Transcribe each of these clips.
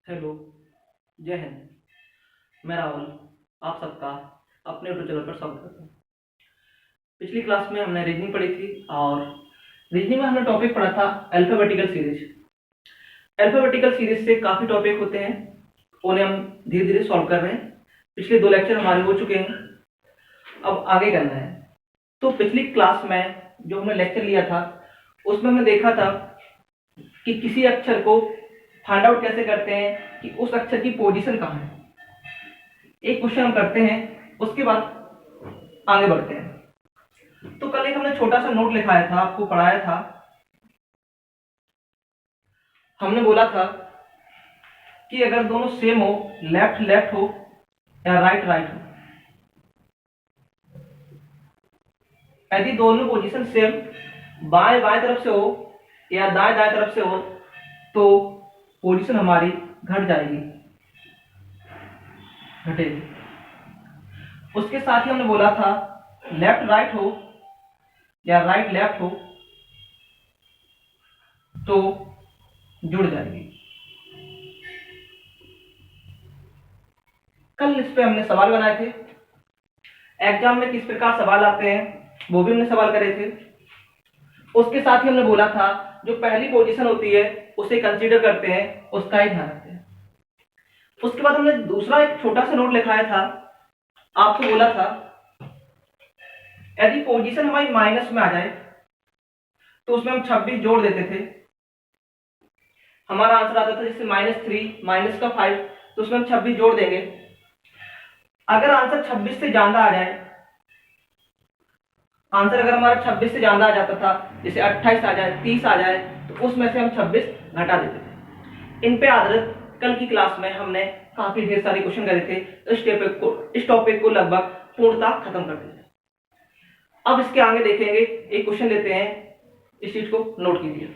Hello, जय हिंद। मैं राहुल आप सबका अपने यूट्यूब चैनल पर स्वागत करता हूँ। पिछली क्लास में हमने रीजनिंग पढ़ी थी और रीजनिंग में हमने टॉपिक पढ़ा था अल्फाबेटिकल सीरीज। अल्फाबेटिकल सीरीज से काफ़ी टॉपिक होते हैं, उन्हें हम धीरे धीरे सॉल्व कर रहे हैं। पिछले 2 लेक्चर हमारे हो चुके हैं, अब आगे करना है। तो पिछली क्लास में जो हमने लेक्चर लिया था उसमें हमने देखा था कि किसी अक्षर को फाइंड आउट कैसे करते हैं कि उस अक्षर की पोजीशन कहाँ है। एक क्वेश्चन हम करते हैं, उसके बाद आगे बढ़ते हैं। तो कल एक हमने छोटा सा नोट लिखाया था, आपको पढ़ाया था। हमने बोला था कि अगर दोनों सेम हो, लेफ्ट लेफ्ट हो या राइट राइट हो, यदि दोनों पोजीशन सेम बाएं बाएं तरफ से हो या दाएं दाएं तरफ से हो तो पोजीशन हमारी घट जाएगी, घटेगी। उसके साथ ही हमने बोला था लेफ्ट राइट हो या राइट लेफ्ट हो तो जुड़ जाएगी। कल इस पे हमने सवाल बनाए थे, एग्जाम में किस प्रकार सवाल आते हैं वो भी हमने सवाल करे थे। उसके साथ ही हमने बोला था जो पहली पोजीशन होती है उसे कंसीडर करते हैं, उसका ही ध्यान रखते हैं। उसके बाद हमने दूसरा एक छोटा सा नोट लिखाया था, आपको बोला था यदि पोजीशन हमारी माइनस में आ जाए तो उसमें हम 26 जोड़ देते थे। हमारा आंसर आता था जैसे -3 -5, तो उसमें हम 26 जोड़ देंगे। अगर आंसर 26 से ज्यादा आ जाए, आंसर अगर हमारा 26 से ज्यादा आ जाता था, जैसे 28 आ जाए, 30 आ जाए, तो उसमें से हम 26 घटा देते थे। इन पे आधारित कल की क्लास में हमने काफी ढेर सारे क्वेश्चन करे थे। इस टॉपिक को लगभग पूर्णतः खत्म कर दिया। अब इसके आगे देखेंगे, एक क्वेश्चन लेते हैं, इस चीज को नोट कीजिए।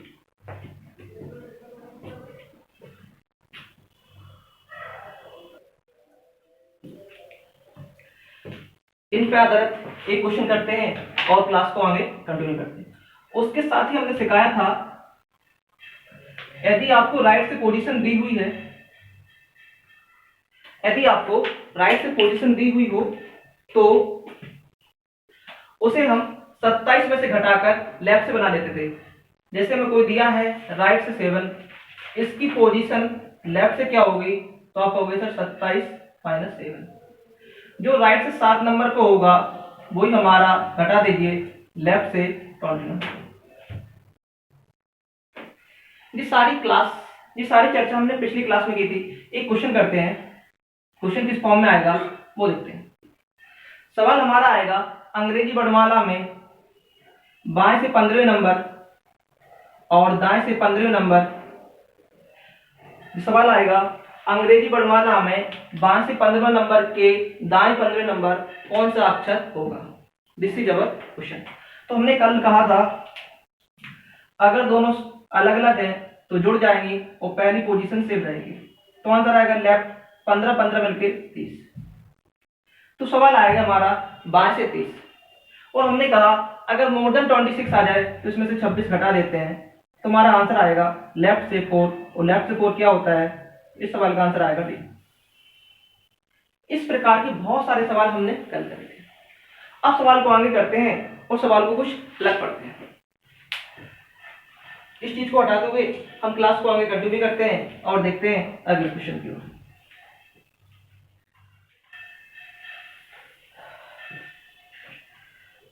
इन पे आधारित एक क्वेश्चन करते हैं और क्लास को आगे कंटिन्यू करते हैं। उसके साथ ही हमने सिखाया था यदि आपको राइट से पोजीशन दी हुई है, यदि आपको राइट से पोजीशन दी हुई हो तो उसे हम 27 में से घटाकर लेफ्ट से बना लेते थे। जैसे हमें कोई दिया है राइट से 7, इसकी पोजीशन लेफ्ट से क्या होगी, तो आप कहोगे सर 27 - 7। जो राइट से 7 नंबर को होगा वही हमारा घटा दीजिए लेफ्ट से 29। ये सारी चर्चा हमने पिछली क्लास में की थी। एक क्वेश्चन करते हैं, क्वेश्चन किस फॉर्म में आएगा वो देखते हैं। सवाल हमारा आएगा अंग्रेजी वर्णमाला में बाएं से 15वें नंबर और दाएं से 15वें नंबर। सवाल आएगा अंग्रेजी वर्णमाला में बाएं से 15वें नंबर के दाएं 15वें नंबर कौन सा अक्षर होगा। This is our question. तो हमने कल कहा था अगर दोनों अलग अलग हैं तो जुड़ जाएंगी और पहली पोजीशन सेम रहेगी, तो आंसर आएगा लेफ्ट 15 15 मिलके 30। तो सवाल आएगा हमारा बाएं से 30, और हमने कहा अगर मोर देन 26 आ जाए तो इसमें से 26 घटा देते हैं, तो हमारा आंसर आएगा लेफ्ट से 4, और लेफ्ट से 4 क्या होता है, इस सवाल का आंसर आएगा बी। इस प्रकार के बहुत सारे सवाल हमने कल करे थे। अब सवाल को आगे करते हैं और सवाल को कुछ अलग पढ़ते हैं। इस चीज को हटाते हुए हम क्लास को आगे कंटिन्यू करते हैं और देखते हैं अगले क्वेश्चन की ओर।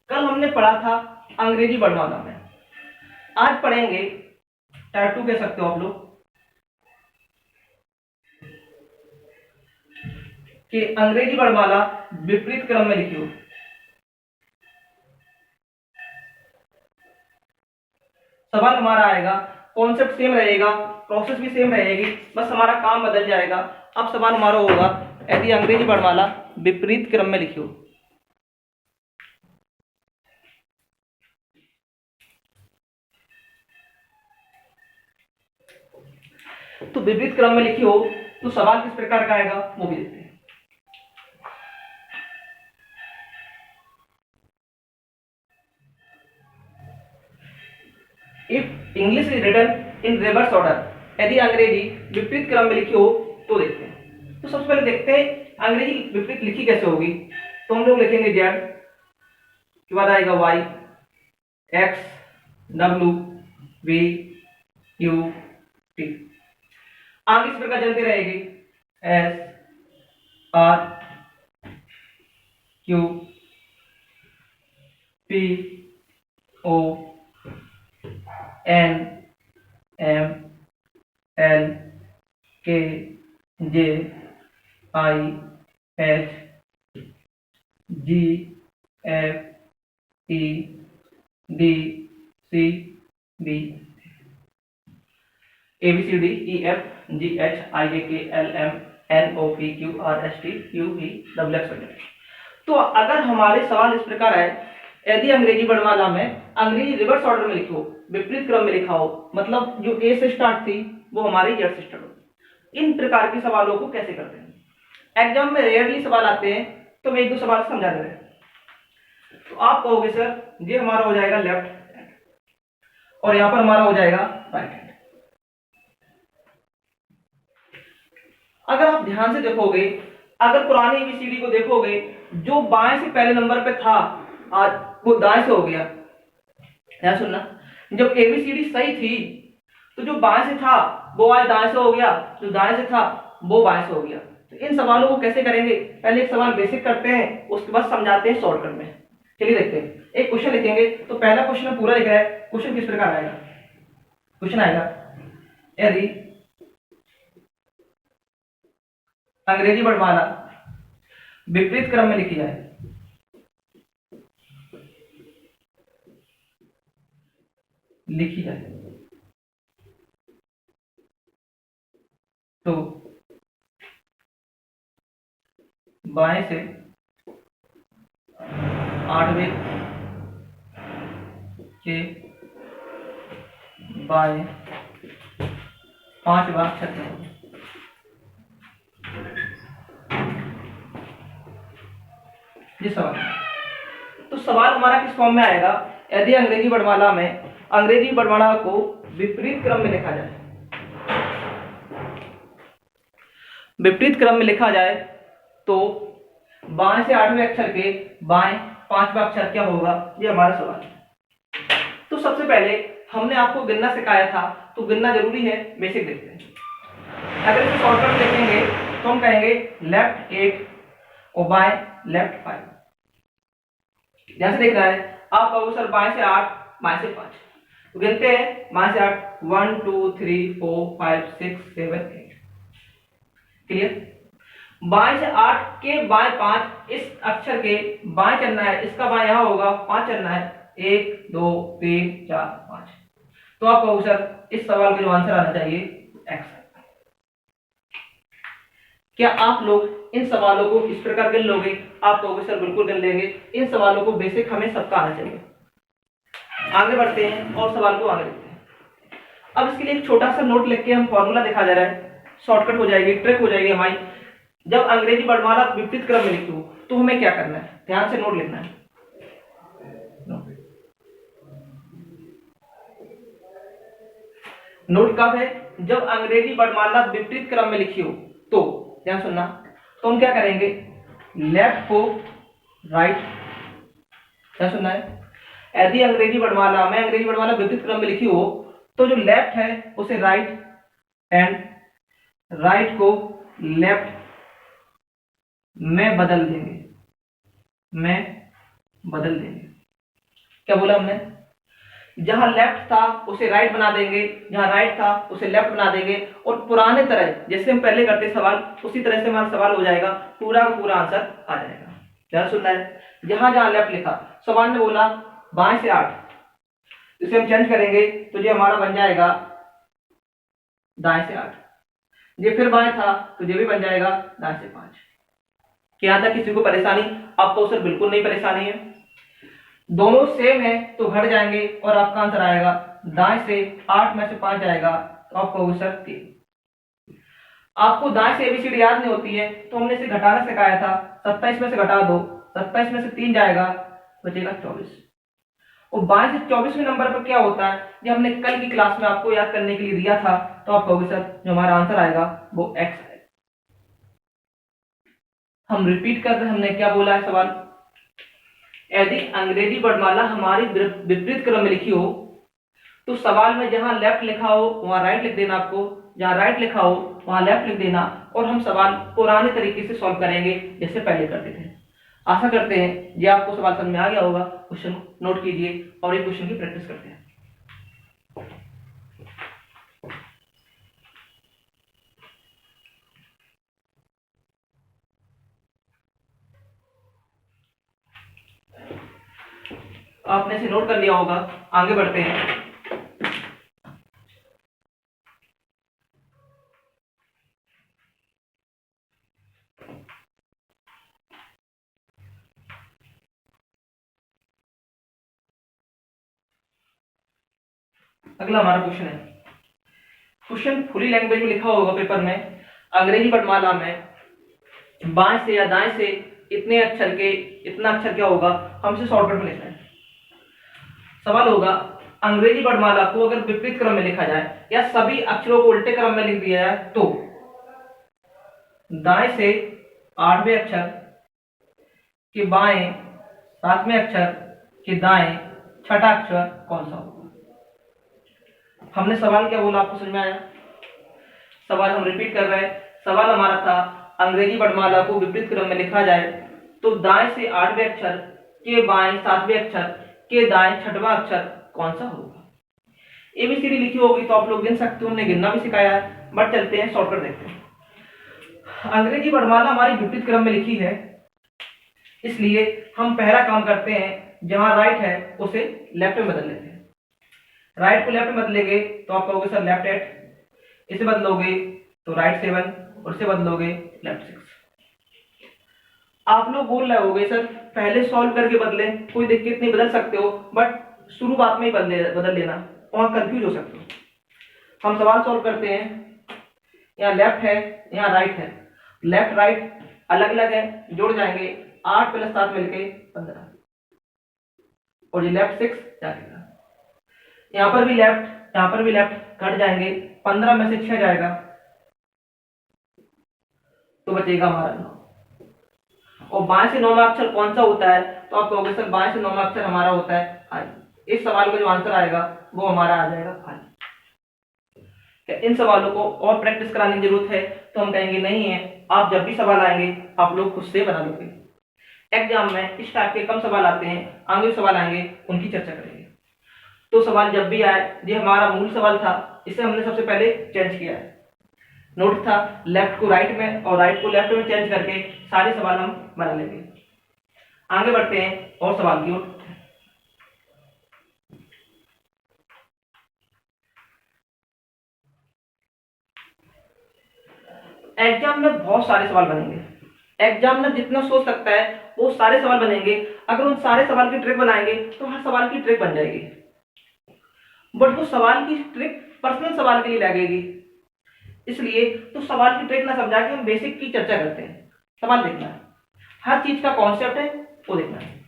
कल हमने पढ़ा था अंग्रेजी वर्णमाला में, आज पढ़ेंगे टाइप 2 कह सकते हो आप लोग कि अंग्रेजी वर्णमाला विपरीत क्रम में लिखी हो। सवाल हमारा आएगा, कॉन्सेप्ट सेम रहेगा, प्रोसेस भी सेम रहेगी, बस हमारा काम बदल जाएगा। अब सवाल हमारा होगा यदि अंग्रेजी वर्णमाला विपरीत क्रम में लिखी हो। तो विपरीत क्रम में लिखी हो तो सवाल किस प्रकार का आएगा वो भी देखते हैं। If English is written in reverse order, यदि अंग्रेजी विपरीत क्रम में लिखी हो तो देखते हैं। तो सबसे पहले देखते हैं अंग्रेजी विपरीत लिखी कैसे होगी। तो हम लोग लिखेंगे जेड के बाद आएगा Y, X, W, V, U, T. आगे इस प्रकार चलती रहेगी S, R, Q, P, O, N, M, L, K, J, I, H, G, F, E, D, C, B, A B C D E F G H I J K L M N O P Q R S T U V W X. तो अगर हमारे सवाल इस प्रकार है, यदि अंग्रेजी वर्णमाला में अंग्रेजी रिवर्स ऑर्डर में लिखो, विपरीत क्रम में लिखा हो, मतलब जो ए से स्टार्ट थी वो हमारी जेड से स्टार्ट होगी। इन प्रकार के सवालों को कैसे करते हैं? एग्जाम में रेयरली सवाल आते हैं, तो मैं एक दो सवाल समझा दे रहे हैं। तो आप कहोगे सर ये हमारा हो जाएगा लेफ्ट हैंड और यहां पर हमारा हो जाएगा राइट हैंड। अगर आप ध्यान से देखोगे, अगर पुरानी एबीसीडी को देखोगे, जो बाएं से पहले नंबर पे था आज वो दाएं से हो गया। ध्यान सुनना, जब एबीसीडी सही थी तो जो बाएं से था वो आज दाएं से हो गया, जो दाएं से था वो बाएं से हो गया। तो इन सवालों को कैसे करेंगे? पहले एक सवाल बेसिक करते हैं, उसके बाद समझाते हैं शॉर्टकट में। चलिए देखते हैं। एक क्वेश्चन लिखेंगे, तो पहला क्वेश्चन पूरा लिख रहा है। क्वेश्चन किस प्रकार आएगा? क्वेश्चन आएगा यदि अंग्रेजी वर्णमाला विपरीत क्रम में लिखी जाए तो बाएं से 8वें के बाएं 5वां अक्षर क्या होगा? ये सवाल है। तो सवाल हमारा किस फॉर्म में आएगा? यदि अंग्रेजी वर्णमाला में अंग्रेजी वर्णमाला को विपरीत क्रम में लिखा जाए, विपरीत क्रम में लिखा जाए तो बाएं से 8वें अक्षर के बाएं 5वां अक्षर क्या होगा? ये हमारा सवाल है। तो सबसे पहले हमने आपको गिनना सिखाया था, तो गिनना जरूरी है, बेसिक देखते हैं। अगर इसे शॉर्टकट देखेंगे तो हम कहेंगे लेफ्ट 8 और बाएं लेफ्ट 5। ध्यान से देख रहा है, आप कहोगे सर बाएं से 8 बाएं से 5, तो गिनते हैं बाएं से 8 1 2 3 4 5 6 7 8। क्लियर? बाएं से 8 के बाएं 5, इस अक्षर के बाएं चलना है, इसका बाएं यहां होगा, 5 चलना है, 1 2 3 4 5। तो आप कहोगे सर इस सवाल का जो आंसर आना चाहिए एक्स। क्या आप लोग इन सवालों को इस प्रकार गिन लोगे? आप कहोगे सर बिल्कुल गिन लेंगे। इन सवालों को बेसिक हमें सबका आना चाहिए। आगे बढ़ते हैं और सवाल को आगे देखते हैं। अब इसके लिए एक छोटा सा नोट लिख के हम फॉर्मूला दिखा जा रहा है, शॉर्टकट हो जाएगी, ट्रिक हो जाएगी हमारी। जब अंग्रेजी वर्णमाला विपरीत क्रम में लिखूं तो हमें क्या करना है? ध्यान से नोट लिखना है। नोट कब है? जब अंग्रेजी वर्णमाला विपरीत क्रम में लिखी हो। तो ध्यान सुनना, तो हम क्या करेंगे? लेफ्ट को राइट, क्या सुनना है? यदि अंग्रेजी वर्णमाला में अंग्रेजी वर्णमाला विपरीत क्रम में लिखी हो तो जो लेफ्ट है उसे राइट एंड राइट को लेफ्ट में बदल देंगे, क्या बोला हमने? जहां लेफ्ट था उसे राइट बना देंगे, जहां राइट था उसे लेफ्ट बना देंगे, और पुराने तरह जैसे हम पहले करते सवाल उसी तरह से हमारा सवाल हो जाएगा, पूरा का पूरा आंसर आ जाएगा। ध्यान सुनना है, जहां जहां लेफ्ट लिखा, सवाल ने बोला बाएं से 8, इसे हम चेंज करेंगे तो ये हमारा बन जाएगा दाएं से 8। ये फिर बाएं था तो ये भी बन जाएगा दाएं से 5। क्या था किसी को परेशानी? आपको सर बिल्कुल नहीं परेशानी है, दोनों सेम है तो घट जाएंगे और आपका आंसर आएगा दाएं से 8 में से 5 जाएगा तो आपका होगा सर 3। आपको दाएं से एबीसीडी याद नहीं होती है तो हमने इसे घटाना सिखाया था, 27 में से घटा दो, 27 में से 3 जाएगा, बचेगा 24। और बाएं से 24वें नंबर पर क्या होता है, ये हमने कल की क्लास में आपको याद करने के लिए दिया था, तो आप कहोगे सर जो हमारा आंसर आएगा वो एक्स है। हम रिपीट कर रहे हैं, हमने क्या बोला है सवाल, यदि अंग्रेजी वर्णमाला हमारी विपरीत क्रम में लिखी हो तो सवाल में जहां लेफ्ट लिखा हो वहां राइट लिख देना, आपको जहां राइट लिखा हो वहां लेफ्ट लिख देना, और हम सवाल पुराने तरीके से सॉल्व करेंगे जैसे पहले करते थे। आशा करते हैं ये आपको सवाल समझ में आ गया होगा। क्वेश्चन नोट कीजिए और एक क्वेश्चन की प्रैक्टिस करते हैं। आपने इसे नोट कर लिया होगा, आगे बढ़ते हैं। अगला हमारा क्वेश्चन है, क्वेश्चन फुली लैंग्वेज में लिखा होगा पेपर में, अंग्रेजी वर्णमाला में बाएं से या दाएं से इतने अक्षर के इतना अक्षर क्या होगा, हमसे शॉर्टकट में लिखना है। सवाल होगा अंग्रेजी वर्णमाला को अगर विपरीत क्रम में लिखा जाए या सभी अक्षरों को उल्टे क्रम में लिख दिया जाए तो दाएं से 8वें अक्षर के बाएं 7वें अक्षर के दाएं छठा अक्षर कौन सा होगा। हमने सवाल क्या बोला, आपको समझ में आया? सवाल हम रिपीट कर रहे हैं। सवाल हमारा था अंग्रेजी वर्णमाला को विपरीत क्रम में लिखा जाए तो दाएं से 8वें अक्षर के बाएं 7वें अक्षर के दाएं छठवां अक्षर कौन सा होगा। एबीसीडी लिखी होगी तो आप लोग गिन सकते हो, हमने गिनना भी सिखाया है, बट चलते हैं शॉर्टकट देखते हैं। अंग्रेजी वर्णमाला हमारी विपरीत क्रम में लिखी है, इसलिए हम पहला काम करते हैं, जहां राइट है उसे लेफ्ट में बदल लेते हैं। राइट को लेफ्ट में बदलेंगे तो आप कहोगे सर लेफ्ट 8, इसे बदलोगे तो राइट 7 और इसे बदलोगे लेफ्ट 6। आप लोग बोल रहे होगे सर पहले सॉल्व करके बदले, कोई दिक्कत नहीं, बदल सकते हो, बट शुरुआत में ही बदल लेना, वहां कंफ्यूज हो सकते हो। हम सवाल सॉल्व करते हैं, यहाँ लेफ्ट है यहाँ राइट है, लेफ्ट राइट अलग अलग है, जुड़ जाएंगे, 8 + 7 मिलके 15, और ये लेफ्ट 6 जाएगा, यहाँ पर भी लेफ्ट यहाँ पर भी लेफ्ट, कट जाएंगे, 15 में से 6 जाएगा तो बचेगा हमारा 9। और बाएं से 9वां अक्षर कौन सा होता है, तो आप कहोगे सर बाएं से 9वां अक्षर हमारा होता है आई। इस सवाल का जो आंसर आएगा वो हमारा आ जाएगा आई। इन सवालों को और प्रैक्टिस कराने की जरूरत है, तो हम कहेंगे नहीं है, आप जब भी सवाल आएंगे आप लोग खुद से बना लोगे। एग्जाम में इस टाइप के कम सवाल आते हैं, आगे सवाल आएंगे उनकी चर्चा करेंगे। तो सवाल जब भी आए, ये हमारा मूल सवाल था, इसे हमने सबसे पहले चेंज किया है। नोट था लेफ्ट को राइट में और राइट को लेफ्ट में चेंज करके सारे सवाल हम बना लेंगे। आगे बढ़ते हैं और सवाल की ओर। एग्जाम में बहुत सारे सवाल बनेंगे, एग्जाम में जितना सोच सकता है वो सारे सवाल बनेंगे। अगर उन सारे सवाल की ट्रिक बनाएंगे तो हर सवाल की ट्रिक बन जाएगी, बट वो सवाल की ट्रिक पर्सनल सवाल के लिए लगेगी, इसलिए तो सवाल की ट्रिक ना समझा के हम बेसिक की चर्चा करते हैं। सवाल देखना है, हर चीज का कॉन्सेप्ट है वो देखना है।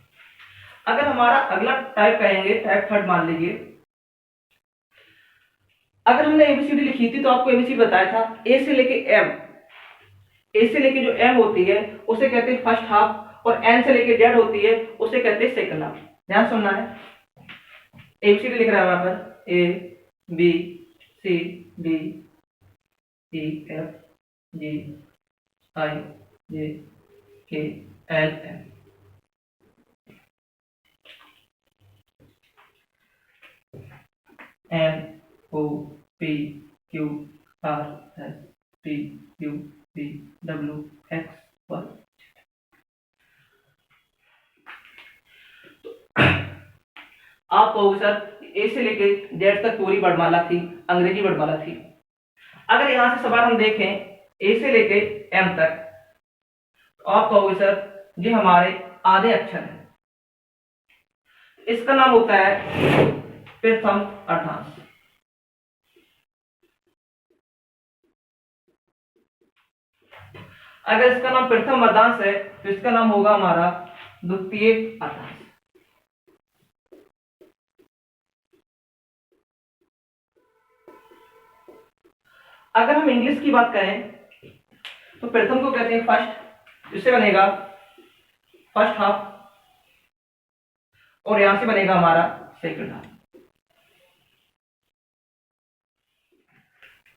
अगर हमारा अगला टाइप कहेंगे, टाइप थर्ड मान लीजिए, अगर हमने एबीसीडी लिखी थी तो आपको एबीसीडी बताया था ए से लेके एम, ए से लेके जो एम होती है उसे कहते हैं फर्स्ट हाफ, और एन से लेके जेड होती है उसे कहते हैं सेकंड हाफ। ध्यान सुनना है, एबीसीडी लिख रहा है वहां पर A B C D E F G I J K L M. N O P Q R S T U V W X Y. आप कहोगे सर ए से लेके जेड तक पूरी वर्णमाला थी, अंग्रेजी वर्णमाला थी। अगर यहां से सवाल हम देखें ए से लेके एम तक, तो आप कहोगे सर ये हमारे आधे अक्षर हैं, इसका नाम होता है प्रथम अर्धांश। अगर इसका नाम प्रथम अर्धांश है तो इसका नाम होगा हमारा द्वितीय अर्धांश। अगर हम इंग्लिश की बात करें तो प्रथम को कहते हैं फर्स्ट, इससे बनेगा फर्स्ट हाफ और यहां से बनेगा हमारा सेकंड हाफ।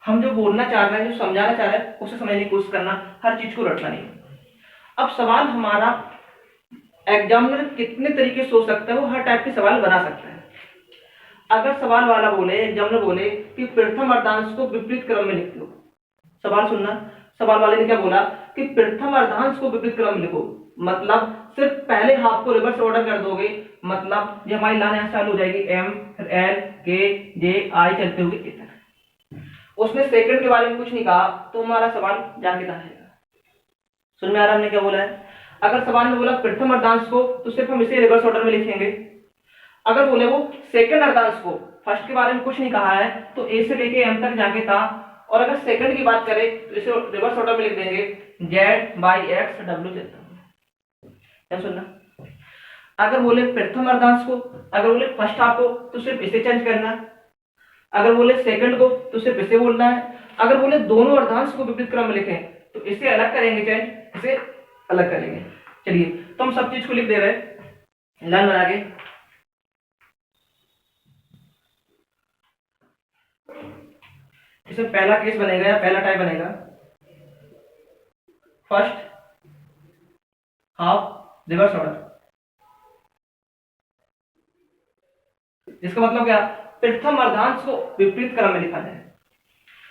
हम जो बोलना चाह रहे हैं, जो समझाना चाह रहे हैं, उसे समझने की कोशिश करना, हर चीज को रटना नहीं। अब सवाल हमारा एग्जामिनर कितने तरीके से सोच सकता है, वो हर टाइप के सवाल बना सकता है। अगर सवाल वाला बोले, एग्जामिनर बोले कि प्रथम अर्धांश को विपरीत क्रम में लिख लो, सवाल सुनना, सवाल वाले ने क्या बोला कि प्रथम अर्धांश को विपरीत क्रम में लिखो, मतलब सिर्फ पहले हाफ को रिवर्स ऑर्डर कर दोगे, मतलब ये हमारी लाइन यहां चालू हो जाएगी एम, एल, के, जे, आई चलते हुए इतना। उसने सेकंड के बारे में कुछ नहीं कहा, तो हमारा सवाल जाके कहां जाएगा? सुन में आ रहा हमने क्या बोला है? अगर सवाल में बोला प्रथम अर्धांश को, तो सिर्फ हम इसे रिवर्स ऑर्डर में लिखेंगे। अगर बोले वो सेकंड अर्धांश को, फर्स्ट के बारे में कुछ नहीं कहा है, तो ए से लेके एम तक जाके था। और अगर सेकंड की बात करें तो इसे रिवर्स ऑर्डर में लिख देंगे जेड बाई एक्स डब्ल्यू चलता है। क्या सुनना? अगर बोले प्रथम अर्धांश को, अगर बोले फर्स्ट हाफ को, तो सिर्फ इसे चेंज करना। अगर बोले सेकंड को, तो सिर्फ इसे बोलना है। अगर बोले दोनों अर्धांश को विपरीत क्रम में लिखें, तो इसे अलग करेंगे चेंज, इसे अलग करेंगे। चलिए, तो हम सब चीज को लिख दे रहे हैं लाइन बना के। इसमें पहला केस बनेगा या पहला टाइप बनेगा फर्स्ट हाफ रिवर्स ऑर्डर, इसका मतलब क्या? प्रथम अर्धांश को विपरीत क्रम में लिखा जाए।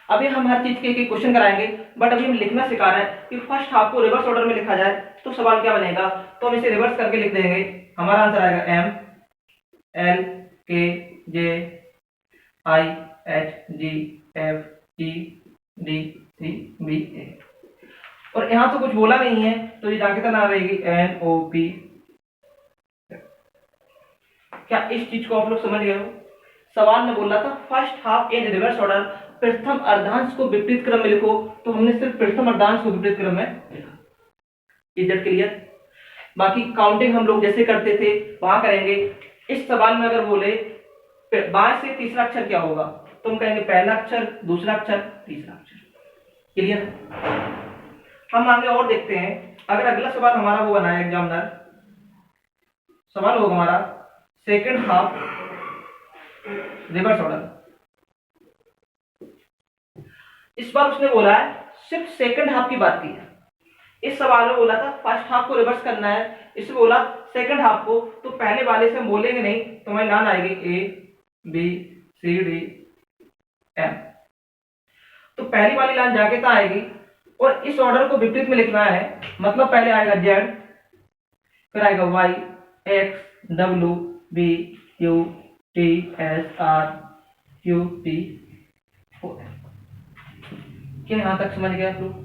अभी हम हर चीज के एक क्वेश्चन कराएंगे, बट अभी हम लिखना सिखा रहे हैं कि फर्स्ट हाफ को रिवर्स ऑर्डर में लिखा जाए, तो सवाल क्या बनेगा? तो हम इसे रिवर्स करके लिख देंगे। हमारा आंसर आएगा M, L, K, J, I, H, G, F, E, D, C, B, ए। और यहां तो कुछ बोला नहीं है, तो ये जाके ना रहेगी एन, ओ, पी। क्या इस चीज को आप लोग समझ गए हो? सवाल में बोल रहा था first half in reverse order, प्रथम अर्धांश को विपरीत क्रम में लिखो, तो हमने सिर्फ प्रथम अर्धांश को विपरीत क्रम में लिखा। Is that clear? बाकी काउंटिंग हम लोग जैसे करते थे वहां करेंगे। इस सवाल में अगर बोले बाएं से तीसरा अक्षर क्या होगा, तो हम कहेंगे पहला अक्षर, दूसरा अक्षर, तीसरा अक्षर। क्लियर? हम आगे और देखते हैं। अगर अगला सवाल हमारा वो बनाया एग्जामिनर, सवाल होगा हमारा सेकंड हाफ रिवर्स ऑर्डर। इस बार उसने बोला है सिर्फ सेकंड हाफ की बात की है। इस सवाल में बोला था फर्स्ट हाफ को रिवर्स करना है, इसमें बोला सेकंड हाफ को, तो पहले वाले से हम बोलेंगे नहीं, तो हमारी लाइन आएगी ए, बी, सी, डी, एम। तो पहली वाली लाइन जाके तो आएगी, और इस ऑर्डर को विपरीत में लिखना है, मतलब पहले आएगा जेड, फिर आएगा Y, X, W, B, Q, T, S, R, Q, T, O, F. क्या यहां तक समझ गए आप लोग?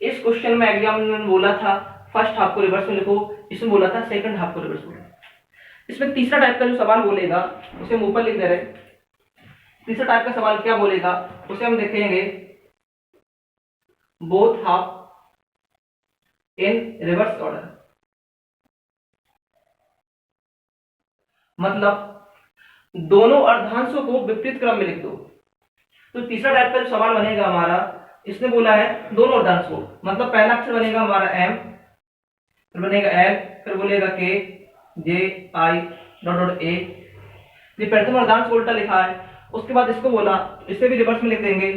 इस क्वेश्चन में एग्जामिनर ने बोला था फर्स्ट हाफ को रिवर्स में लिखो, इसमें बोला था सेकंड हाफ को रिवर्स में। इसमें तीसरा टाइप का जो सवाल बोलेगा उसे हम ऊपर लिख दे रहे। तीसरा टाइप का सवाल क्या बोलेगा उसे हम देखेंगे both half in reverse order, मतलब दोनों अर्धांशों को विपरीत क्रम में लिख दो। तो तीसरा टाइप का जो सवाल बनेगा हमारा, इसने बोला है दोनों अर्धांश को, मतलब पहला अक्षर बनेगा हमारा एम, फिर बनेगा एल, फिर बोलेगा के, J, I, dot dot A. ये प्रथम अर्धांश उल्टा लिखा है। उसके बाद इसको बोला, इसे भी रिवर्स में लिख देंगे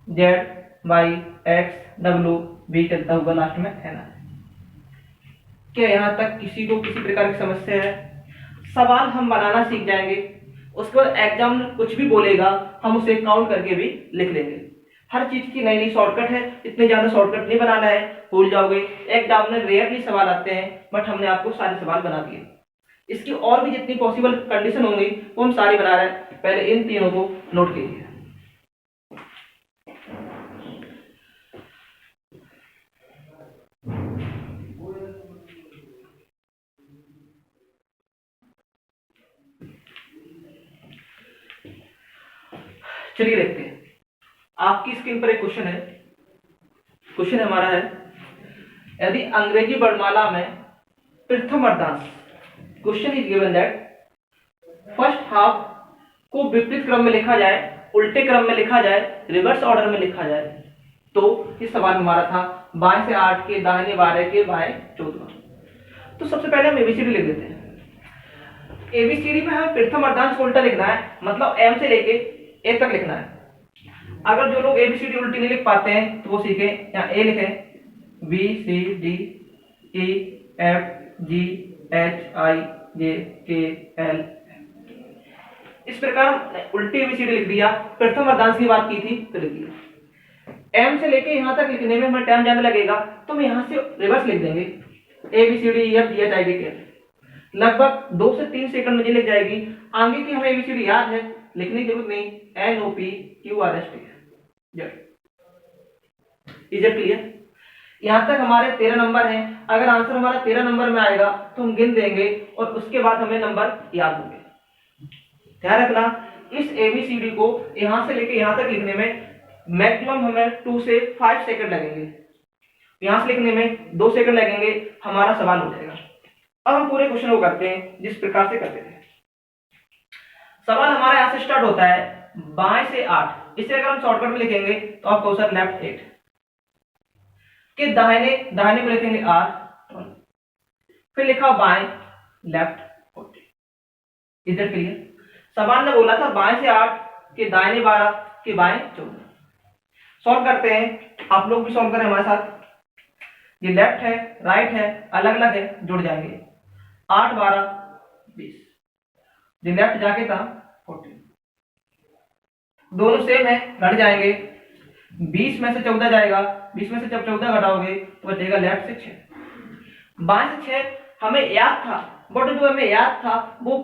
Z by X W B चलता हुआ लास्ट में एन। क्या यहां तक किसी को किसी प्रकार की समस्या है? सवाल हम बनाना सीख जाएंगे, उसके बाद एग्जाम में कुछ भी बोलेगा हम उसे काउंट करके भी लिख लेंगे। हर चीज की नई नई शॉर्टकट है, इतने ज्यादा शॉर्टकट नहीं बनाना है, भूल जाओगे। एग्जाम में रेयरली सवाल आते हैं, बट हमने आपको सारे सवाल बना दिए। इसकी और भी जितनी पॉसिबल कंडीशन होंगी वो हम सारी बना रहे हैं, पहले इन तीनों को नोट कीजिए। चलिए देखते हैं। आपकी स्क्रीन पर एक क्वेश्चन है। क्वेश्चन हमारा है, यदि अंग्रेजी वर्णमाला में प्रथम अर्धांश, question is given that first half को विपरीत क्रम में लिखा जाए, उल्टे क्रम में लिखा जाए, रिवर्स ऑर्डर में लिखा जाए, तो इस सवाल में हमारा था बाएं से 8 के दाहिने 12 के बाएं 14। तो सबसे पहले हम एबीसीडी लिख देते हैं। एबीसीडी में हमें प्रथम अर्धांश को उल्टा लिखना है, मतलब एम से लेके ए तक लिखना है। अगर जो लोग एबीसीडी उल्टी नहीं लिख पाते हैं तो वो सीखे, यहाँ ए लिखे B C D E F G H I J K L. इस प्रकार उल्टी एबीसीडी लिख दिया। प्रथम अर्धांश की बात की थी तो लिख दिया। एम से लेके यहां तक लिखने में हमें टाइम ज्यादा लगेगा तो हम यहां से रिवर्स लिख देंगे, A B C D E F G H I J K L. लगभग 2 से 3 सेकंड में ये लिख जाएगी। आगे की हमें एबीसीडी याद है, लिखने की जरूरत नहीं। N O P Q R S T Z. Clear? यहां तक हमारे 13 नंबर हैं। अगर आंसर हमारा 13 नंबर में आएगा तो हम गिन देंगे और उसके बाद हमें नंबर याद होंगे। ध्यान रखना, इस एबीसीडी को यहां से लेके यहां तक लिखने में मैक्सिमम हमें 2 से 5 सेकंड लगेंगे। यहां से लिखने में 2 सेकंड लगेंगे, हमारा सवाल हो जाएगा। अब हम पूरे क्वेश्चन को करते हैं जिस प्रकार से करते थे। सवाल हमारा यहां से स्टार्ट होता है बाएं से 8। इसे अगर हम शॉर्टकट में लिखेंगे तो आपका आंसर लेफ्ट 8 के दाहिने को लिखेंगे आर, फिर लिखा बाएं लेफ्ट 40। इधर क्लियर? सवाल ने बोला था बाएं से 8 के दाहिने 12 के बाएं 14। सॉल्व करते हैं, आप लोग भी सॉल्व करें हमारे साथ। ये लेफ्ट है राइट है अलग अलग है, जुड़ जाएंगे। 8 12 20, जो लेफ्ट जाके था 40, दोनों सेम है, घट जाएंगे। 20 में से 14 जाएगा, 20 में से जब 14 घटाओगे तो बचेगा लेफ्ट से 6। बाएं से 6 हमें याद था, बट जो हमें याद था वो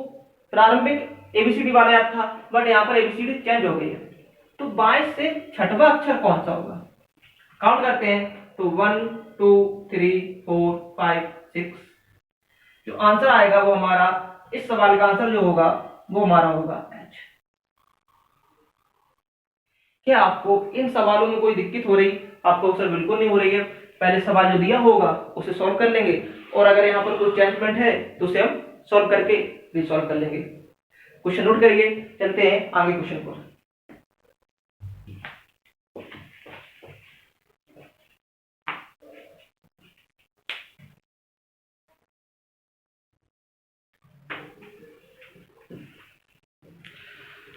प्रारंभिक एबीसीडी वाला याद था, बट यहाँ पर एबीसीडी चेंज हो गई है। तो बाएं से छठवां अक्षर कौन सा होगा? काउंट करते हैं तो 1 2 3 4 5 6। जो आंसर आएगा वो हमारा, इस सवाल का आंसर जो होगा वो हमारा होगा एच। क्या आपको इन सवालों में कोई दिक्कत हो रही? आपको अवसर बिल्कुल नहीं हो रही है। पहले सवाल जो दिया होगा उसे सॉल्व कर लेंगे, और अगर यहाँ पर कोई चेंजमेंट है तो उसे हम सॉल्व करके रिसॉल्व कर लेंगे। क्वेश्चन नोट करिए, चलते हैं आगे क्वेश्चन पर।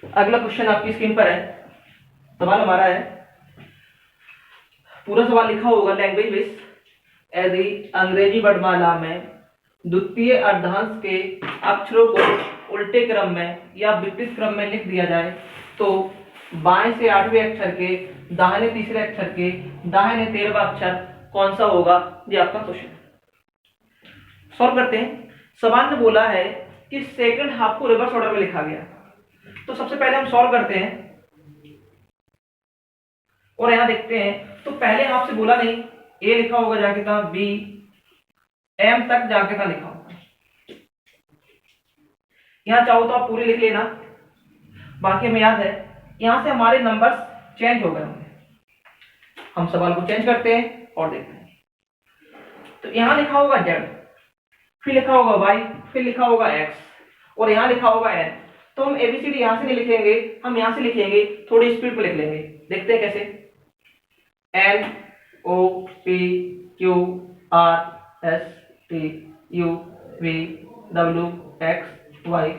अगला क्वेश्चन आपकी स्क्रीन पर है। सवाल हमारा है, पूरा सवाल लिखा होगा लैंग्वेज बेस। यदि अंग्रेजी वर्णमाला में द्वितीय अर्धांश के अक्षरों को उल्टे क्रम में या विपरीत क्रम में लिख दिया जाए तो बाएं से 8वें अक्षर के दाहिने तीसरे अक्षर के दाहिने 13वां अक्षर कौन सा होगा? ये आपका क्वेश्चन। सॉल्व करते हैं। सवाल ने बोला है कि सेकंड हाफ को रिवर्स ऑर्डर में लिखा गया। तो सबसे पहले हम सॉल्व करते हैं और यहां देखते हैं। तो पहले हाफ से बोला नहीं, ए लिखा होगा जाके था, बी एम तक जाके था लिखा होगा। यहां चाहो तो आप पूरी लिख लेना, बाकी हमें याद है। यहां से हमारे नंबर्स चेंज हो गए होंगे। हम सवाल को चेंज करते हैं और देखते हैं। तो यहां लिखा होगा जेड, फिर लिखा होगा वाई, फिर लिखा होगा एक्स, और यहां लिखा होगा एन। तो हम एबीसीडी यहां से नहीं लिखेंगे, हम यहां से लिखेंगे, थोड़ी स्पीड पे लिख लेंगे। देखते हैं कैसे। N O P Q R S T U V W X Y.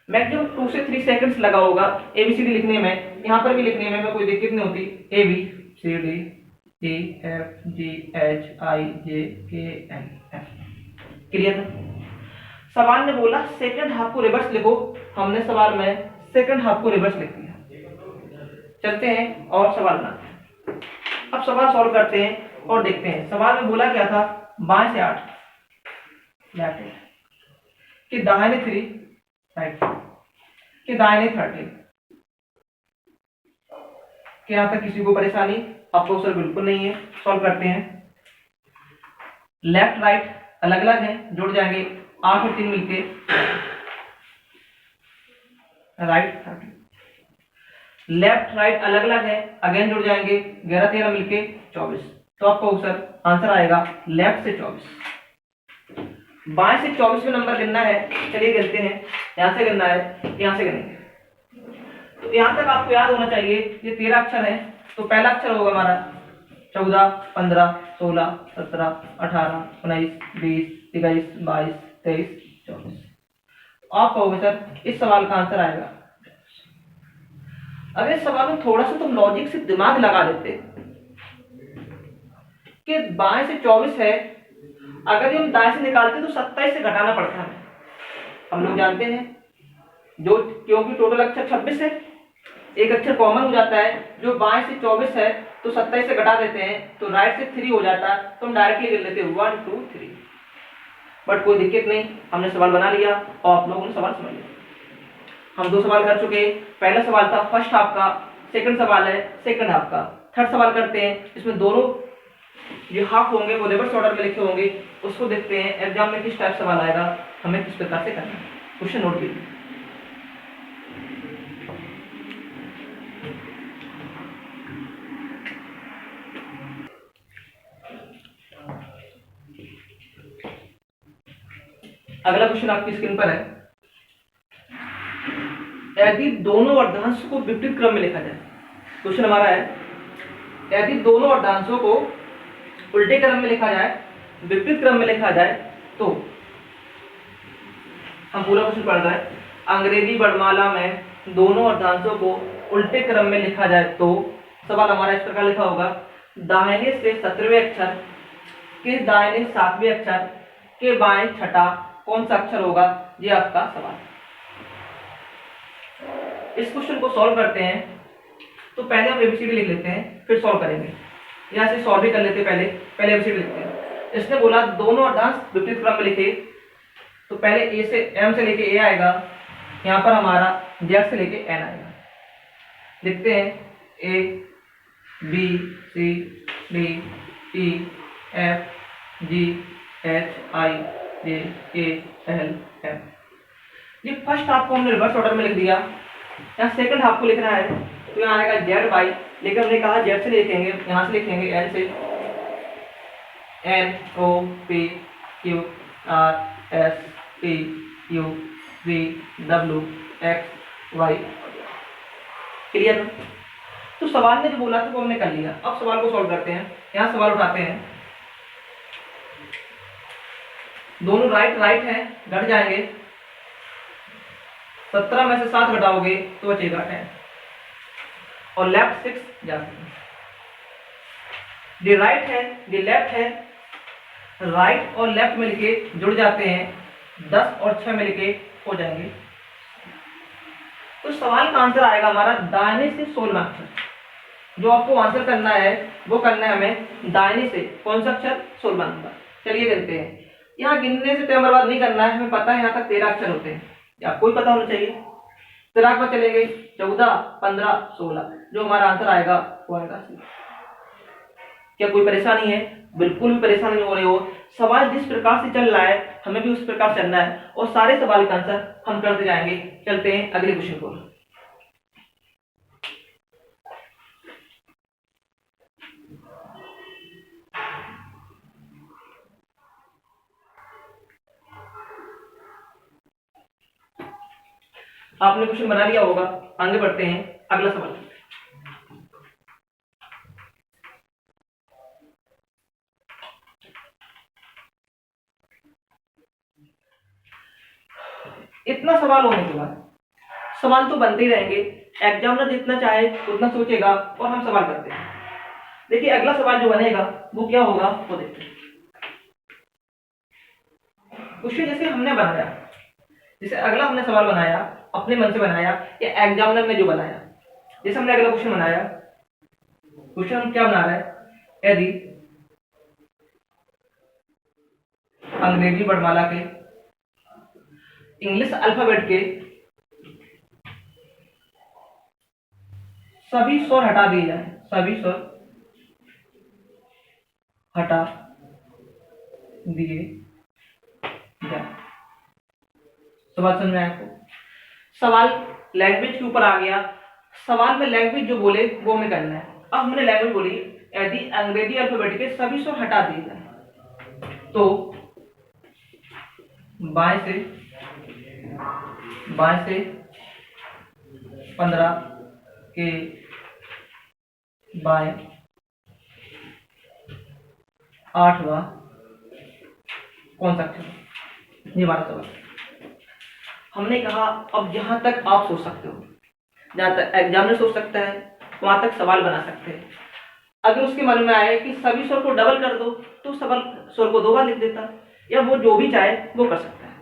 Maximum 2 से 3 सेकंड्स लगा होगा एबीसीडी लिखने में। यहां पर भी लिखने में कोई दिक्कत नहीं होती। A B C D E F G H I J K L F. Clear? सवाल ने बोला सेकंड हाफ को रिवर्स लिखो, हमने सवाल में सेकंड हाफ को रिवर्स लिख दिया। चलते हैं और सवाल बनाते हैं। अब सवाल सॉल्व करते हैं और देखते हैं। सवाल में बोला क्या था, बाएं से 8 लेफ्ट कि दाहिने 3 राइट कि दाहिने 13। यहां तक किसी को परेशानी? आपको सर बिल्कुल नहीं है। सॉल्व करते हैं। लेफ्ट राइट अलग अलग है, जुड़ जाएंगे। 8 और 3 मिलके राइट 13। लेफ्ट राइट अलग अलग है, अगेन जुड़ जाएंगे। 11 13 मिलके 24। तो आपको आंसर आएगा लेफ्ट से 24। बाएं से 24वें नंबर गिनना है। चलिए गिनते हैं। यहां से गिनना है, यहां से गिनेंगे। तो यहां तक आपको याद होना चाहिए ये 13 अक्षर है, तो पहला अक्षर होगा हमारा 14, 15, 16, 17, 18, 19, 20, 21, 22, 23, 24। आप कहोगे सर इस सवाल का आंसर आएगा। अगर इस सवाल में थोड़ा सा तुम लॉजिक से दिमाग लगा देते कि बाएं से 24 है, अगर हम दाएं से निकालते तो 27 से घटाना पड़ता है। हम लोग जानते हैं जो, क्योंकि टोटल अक्षर 26 है, एक अक्षर कॉमन हो जाता है, जो बाएं से 24 है तो 27 से घटा देते हैं तो राइट से 3 हो जाता है, तो हम डायरेक्टली कर लेते हैं 1 2 3। बट कोई दिक्कत नहीं, हमने सवाल बना लिया और आप लोगों ने सवाल समझ लिया। हम 2 सवाल कर चुके हैं। पहला सवाल था फर्स्ट हाफ का, सेकंड सवाल है सेकंड हाफ का। थर्ड सवाल करते हैं, इसमें दोनों जो हाफ होंगे वो रिवर्स ऑर्डर में लिखे होंगे, उसको देखते हैं एग्जाम में किस टाइप सवाल आएगा, हमें किस प्रकार से करना है। क्वेश्चन नोट कीजिए। अगला क्वेश्चन आपकी स्क्रीन पर है, यदि दोनों अर्धांश को विपरीत क्रम में लिखा जाए। क्वेश्चन हमारा है, यदि दोनों अर्धांशों को उल्टे क्रम में लिखा जाए, विपरीत क्रम में लिखा जाए तो। हम पूरा क्वेश्चन पढ़ रहे हैं। अंग्रेजी वर्णमाला में दोनों अर्धांशों को उल्टे क्रम में लिखा जाए तो सवाल हमारा इस प्रकार लिखा होगा, दाहिने से 17वें अक्षर के दाहिने 7वें अक्षर के बाएं छठा कौन सा अक्षर होगा, ये आपका सवाल। इस क्वेश्चन को सॉल्व करते हैं तो पहले हम एबीसीडी लिख लेते हैं, फिर सॉल्व करेंगे। यहाँ से सॉल्व भी कर लेते हैं, पहले एबीसीडी लिखते हैं। इसने बोला दोनों अर्धांश विपरीत क्रम में लिखे, तो पहले ए से एम से लेके ए आएगा, यहाँ पर हमारा जेड से लेके एन आएगा। लिखते हैं A B C D E F G H I J K L M. ये फर्स्ट हाफ को हमने रिवर्स ऑर्डर में लिख दिया। यहाँ सेकंड हाफ को लिखना है तो यहाँ आएगा जेड बाई, लेकिन हमने कहा जेड से लिखेंगे, यहाँ से लिखेंगे एन से, N O P Q R S T U V W X Y. Clear? तो सवाल ने जो बोला था वो हमने कर लिया। अब सवाल को सॉल्व करते हैं। यहाँ सवाल उठाते हैं, दोनों राइट है, घट जाएंगे। 17 में से 7 घटाओगे तो बचेगा 10 और लेफ्ट 6 जाते हैं। ये राइट है, ये लेफ्ट है, राइट और लेफ्ट मिलके जुड़ जाते हैं, 10 और 6 मिलके हो जाएंगे। तो सवाल का आंसर आएगा हमारा दाहिने से 16 अक्षर। जो आपको आंसर करना है वो करना है हमें दाहिने से, कौन सा अक्षर, 16 नंबर। चलिए देखते हैं। यहाँ गिनने से टाइम बर्बाद नहीं करना है, हमें पता है यहाँ तक 13 अक्षर होते हैं, आपको ही पता होना चाहिए। 13 पर चलेंगे, 14, 15, 16, जो हमारा आंसर आएगा वो आएगा। क्या कोई परेशानी है? बिल्कुल भी परेशानी नहीं हो रही हो। सवाल जिस प्रकार से चल रहा है हमें भी उस प्रकार चलना है और सारे सवाल का आंसर हम करते जाएंगे। चलते हैं अगले क्वेश्चन को। आपने क्वेश्चन बना लिया होगा, आगे बढ़ते हैं। अगला सवाल, इतना सवाल होने के बाद सवाल तो बनते ही रहेंगे, एग्जामिनर जितना चाहे उतना सोचेगा और हम सवाल करते हैं। देखिए अगला सवाल जो बनेगा वो क्या होगा वो देखते हैं। क्वेश्चन जैसे हमने बनाया, जैसे अगला हमने सवाल बनाया अपने मन से बनाया या एग्जामिनर ने जो बनाया, जैसे हमने अगला क्वेश्चन बनाया, क्वेश्चन हम क्या बना रहे हैं, यदि अंग्रेजी वर्णमाला के इंग्लिश अल्फाबेट के सभी स्वर हटा दिए जाए, सभी स्वर हटा दिए जाए। सवाल समझ में आया आपको? सवाल लैंग्वेज के ऊपर आ गया। सवाल में लैंग्वेज जो बोले वो हमें करना है। अब हमने लैंग्वेज बोली, यदि अंग्रेजी अल्फाबेट के सभी स्वर हटा दिए जाए तो बाएं से 15 के बाएं, आठवां कौन सा अक्षर? ये हमारा सवाल। हमने कहा अब जहां तक आप सोच सकते हो, जहां तक एग्जामिनर सोच सकता है, वहां तक सवाल बना सकते हैं। अगर उसके मन में आए कि सभी स्वर को डबल कर दो तो सवाल स्वर को 2 बार लिख देता, या वो जो भी चाहे वो कर सकता है।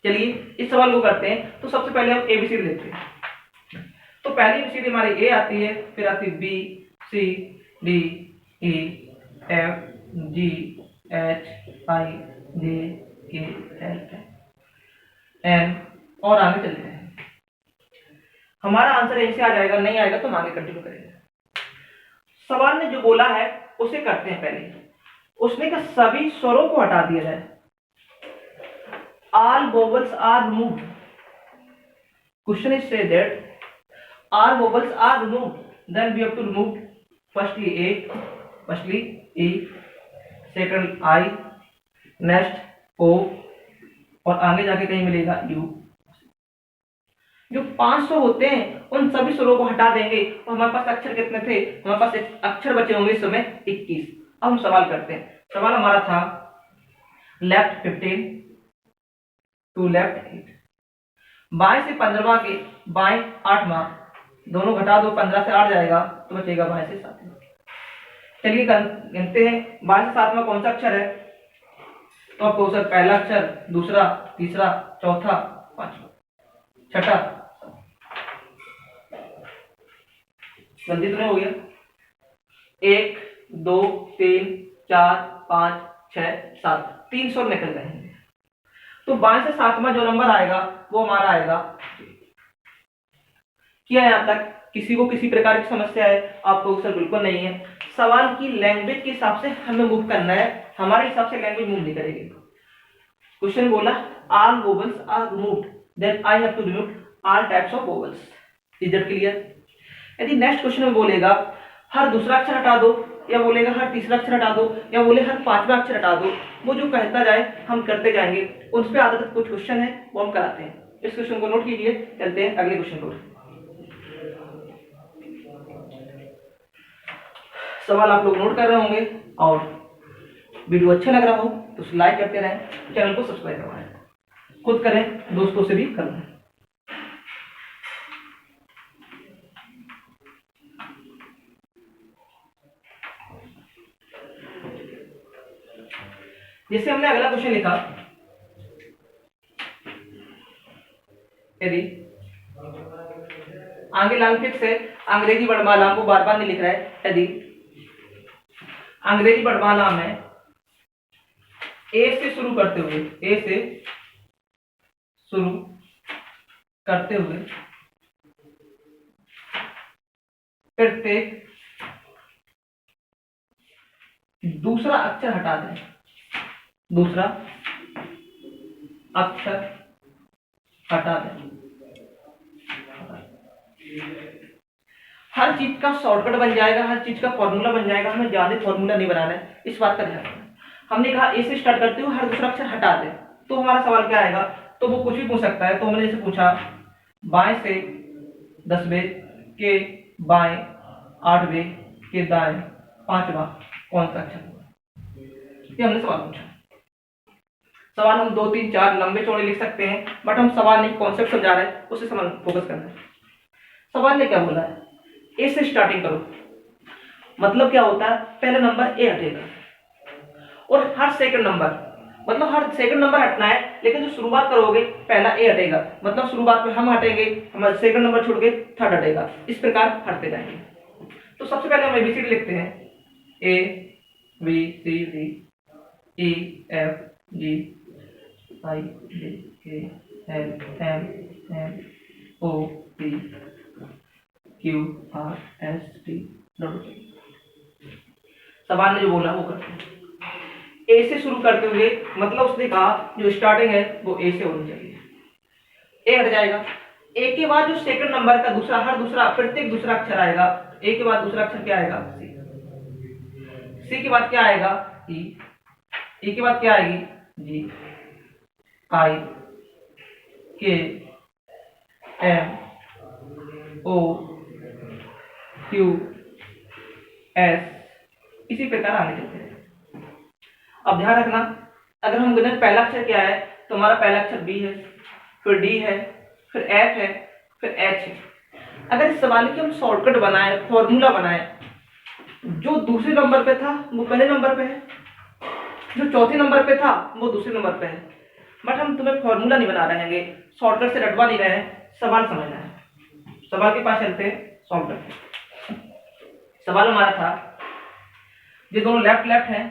चलिए इस सवाल को करते हैं। तो सबसे पहले हम एबीसीडी लिखते हैं। तो पहली एबीसीडी हमारी ए आती है, फिर आती है B, C, D, E, F, G, H, I, J, K, L, M और आगे चलते हैं। हमारा आंसर यहीं से आ जाएगा, नहीं आएगा तो हम आगे कंटिन्यू करेंगे। सवाल ने जो बोला है उसे करते हैं पहले। उसने कहा सभी स्वरों को हटा दिया जाए। All vowels are removed. Question is say that all vowels are removed. Then we have to remove firstly A, firstly E, second I, next O और आगे जाके कहीं मिलेगा U। जो 500 होते हैं उन सभी स्वरों को हटा देंगे तो हमारे पास अक्षर कितने थे? हमारे पास एक अक्षर बचे होंगे इस समय 21। अब हम सवाल करते हैं। सवाल हमारा था लेफ्ट 15 टू लेफ्ट 8। बाएं से 15वां के बाएं 8वां दोनों घटा दो, 15 से 8 जाएगा तो बचेगा बाएं से 7वां। चलिए गिनते हैं बाएं से 7वां कौन सा अक्षर है। तो आपको सर पहला अक्षर, दूसरा, तीसरा, चौथा, पांचवा, छठा। गलती तो नहीं हो गया? 1 2 3 4 5 6 7 300 निकल गए हैं। तो बाएं से 7वां जो नंबर आएगा वो हमारा आएगा। क्या यहां तक किसी को किसी प्रकार की समस्या है? आपको सर बिल्कुल नहीं है। सवाल की लैंग्वेज के हिसाब से हमें मूव करना है, हमारे हिसाब से लैंग्वेज मूव नहीं करेगी। क्वेश्चन बोला all vowels are removed, then I have to remove all types of vowels. Is that clear? यदि नेक्स्ट क्वेश्चन में बोलेगा हर दूसरा अक्षर हटा दो, या बोलेगा हर तीसरा अक्षर हटा दो, या बोले हर 5वां अक्षर हटा दो, वो जो कहता जाए हम करते जाएंगे। उस पे आधारित कुछ क्वेश्चन है वो हम कराते हैं। इस क्वेश्चन को नोट कीजिए, चलते हैं अगले क्वेश्चन को। सवाल आप लोग नोट कर रहे होंगे और वीडियो अच्छा लग रहा हो तो लाइक करते रहें, चैनल को सब्सक्राइब करवाएं, खुद करें, दोस्तों से भी करें। जैसे हमने अगला क्वेश्चन लिखा, यदि आगे लॉन्ग फिक्स है, अंग्रेजी वर्णमाला को बार बार नहीं लिख रहा है। यदि अंग्रेजी वर्णमाला में ए से शुरू करते हुए, ए से शुरू करते हुए प्रत्येक दूसरा अक्षर हटा दें, दूसरा अक्षर हटा दें। हर चीज का शॉर्टकट बन जाएगा, हर चीज का फॉर्मूला बन जाएगा, हमें ज्यादा फॉर्मूला नहीं बनाना है, इस बात का ध्यान रखना। हमने कहा ए से स्टार्ट करते हुए हर दूसरा अक्षर हटा दें, तो हमारा सवाल क्या आएगा? तो वो कुछ भी पूछ सकता है। तो हमने जैसे पूछा बाएं से 10वें के बाएं 8वें के दाएं 5वां कौन सा अक्षर होगा? ये हमने सवाल पूछा। सवाल हम 2 3 4 लंबे चौड़े लिख सकते हैं, बट हम सवाल नहीं कॉन्सेप्ट समझा रहे हैं, उसे समझ फोकस करना है। सवाल ने क्या बोला है? ए से स्टार्टिंग करो, मतलब क्या होता है? पहला नंबर ए हटेगा और हर सेकंड नंबर, मतलब हर सेकंड नंबर हटना है, लेकिन जो शुरुआत करोगे पहला ए हटेगा, मतलब शुरुआत में हम हटेंगे, हमारा सेकंड नंबर छूट के थर्ड हटेगा, इस प्रकार हटते जाएंगे। तो सबसे पहले हम एबीसीडी लिखते हैं। A B C D E F G I J K L M N O P Q R S T. सवाल ने जो बोला वो करते हैं। ए से शुरू करते हुए, मतलब उसने कहा जो स्टार्टिंग है वो ए से होनी चाहिए। ए हट जाएगा। ए के बाद जो सेकंड नंबर का दूसरा, हर दूसरा प्रत्येक दूसरा अक्षर आएगा। ए के बाद दूसरा अक्षर क्या आएगा? सी। सी के बाद क्या आएगा? ई। ई के बाद क्या आएगी? जी। आई के एम ओ क्यू एस, इसी प्रकार आगे चलते हैं। अब ध्यान रखना, अगर हम गिने पहला अक्षर क्या है तो हमारा पहला अक्षर बी है, फिर डी है, फिर एफ है, फिर एच है। अगर इस सवाल की हम शॉर्टकट बनाए, फॉर्मूला बनाए, जो दूसरे नंबर पे था वो पहले नंबर पे है, जो चौथे नंबर पे था वो दूसरे नंबर पे है। बट हम तुम्हें फॉर्मूला नहीं बना रहे हैं, शॉर्टकट से रटवा नहीं रहे हैं, सवाल समझना है। सवाल के पास चलते हैं, सॉल्व करते हैं। सवाल हमारा था, ये दोनों लेफ्ट लेफ्ट हैं,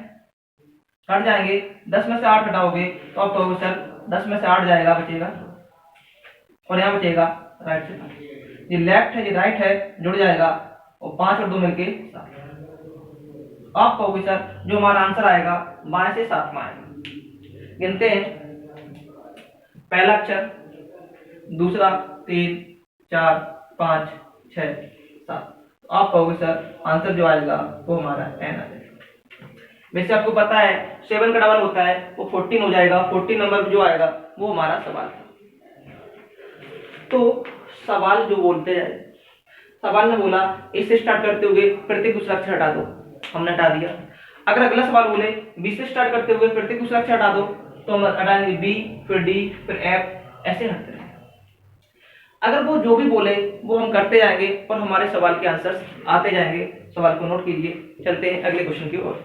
हट जाएंगे, 10 में से 8 हटाओगे तो आप कहोगे सर 10 में से 8 जाएगा, बचेगा, और यहाँ बचेगा राइट से। ये लेफ्ट है, ये राइट है, जुड़ जाएगा, और 5 और 2 मिलके 7। आप कहोगे सर जो हमारा आंसर आएगा बाएं से 7 में आएगा। गिनते हैं, पहला अक्षर, दूसरा, 3, 4, 5, 6, 7। आप कहोगे सर आंसर जो आएगा वो हमारा एन आ जाएगा। वैसे आपको पता है 7 का डबल होता है वो 14 हो जाएगा, 14 नंबर जो आएगा वो हमारा सवाल था। तो सवाल जो बोलते हैं, सवाल ने बोला इससे स्टार्ट करते हुए प्रत्येक दूसरा अक्षर हटा दो, हमने हटा दिया। अगर अगला सवाल बोले बी से स्टार्ट करते हुए प्रत्येक दूसरा अक्षर हटा दो, तो हम हटाएंगे बी, फिर डी, फिर एफ, ऐसे हटते रहेंगे। अगर वो जो भी बोले वो हम करते जाएंगे और हमारे सवाल के आंसर्स आते जाएंगे। सवाल को नोट कीजिए, चलते हैं अगले क्वेश्चन की ओर।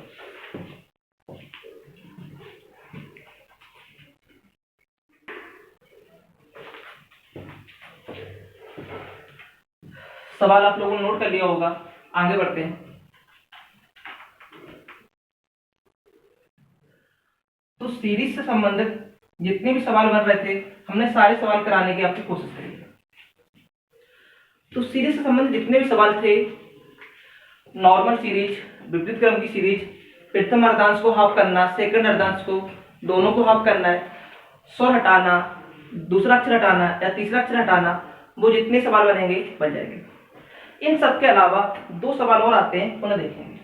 सवाल आप लोगों ने नोट कर लिया होगा, आगे बढ़ते हैं। तो सीरीज से संबंधित जितने भी सवाल बन रहे थे हमने सारे सवाल कराने की आपकी कोशिश करी। तो सीरीज से संबंधित जितने भी सवाल थे, नॉर्मल सीरीज, विपरीत क्रम की सीरीज, प्रथम अर्धांश को हाफ करना, सेकंड अर्धांश को, दोनों को हाफ करना है, स्वर हटाना, दूसरा अक्षर हटाना या तीसरा अक्षर हटाना, वो जितने सवाल बनेंगे बन जाएंगे। इन सब के अलावा 2 सवाल और आते हैं, उन्हें देखेंगे।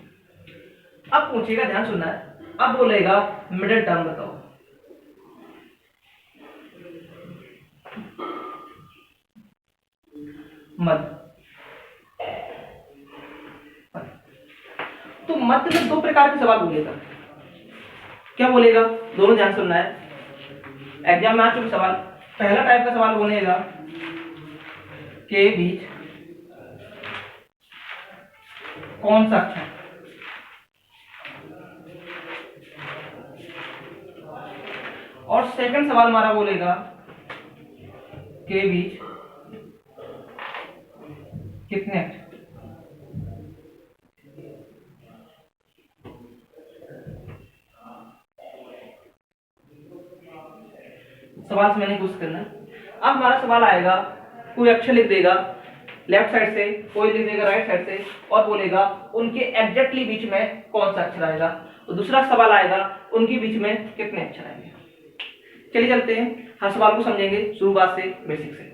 अब पूछेगा, ध्यान सुनना है, अब बोलेगा मिडिल टर्म बताओ। मध्य। तो मध्य में 2 प्रकार के सवाल बोलेगा। क्या बोलेगा, दोनों ध्यान सुनना है, एग्जाम में आ चुके सवाल। पहला टाइप का सवाल बोलेगा के बीच कौन सा अक्षर, और सेकंड सवाल हमारा बोलेगा के बीच कितने अक्षर। सवाल से मैंने कोशिश करना। अब हमारा सवाल आएगा, कोई अक्षर लिख देगा लेफ्ट साइड से, कोई लिख देगा राइट साइड से, और बोलेगा उनके एग्जैक्टली बीच में कौन सा अक्षर आएगा। और दूसरा सवाल आएगा उनके बीच में कितने अक्षर आएंगे। चलिए चलते हैं, हर सवाल को समझेंगे शुरुआत से, बेसिक से।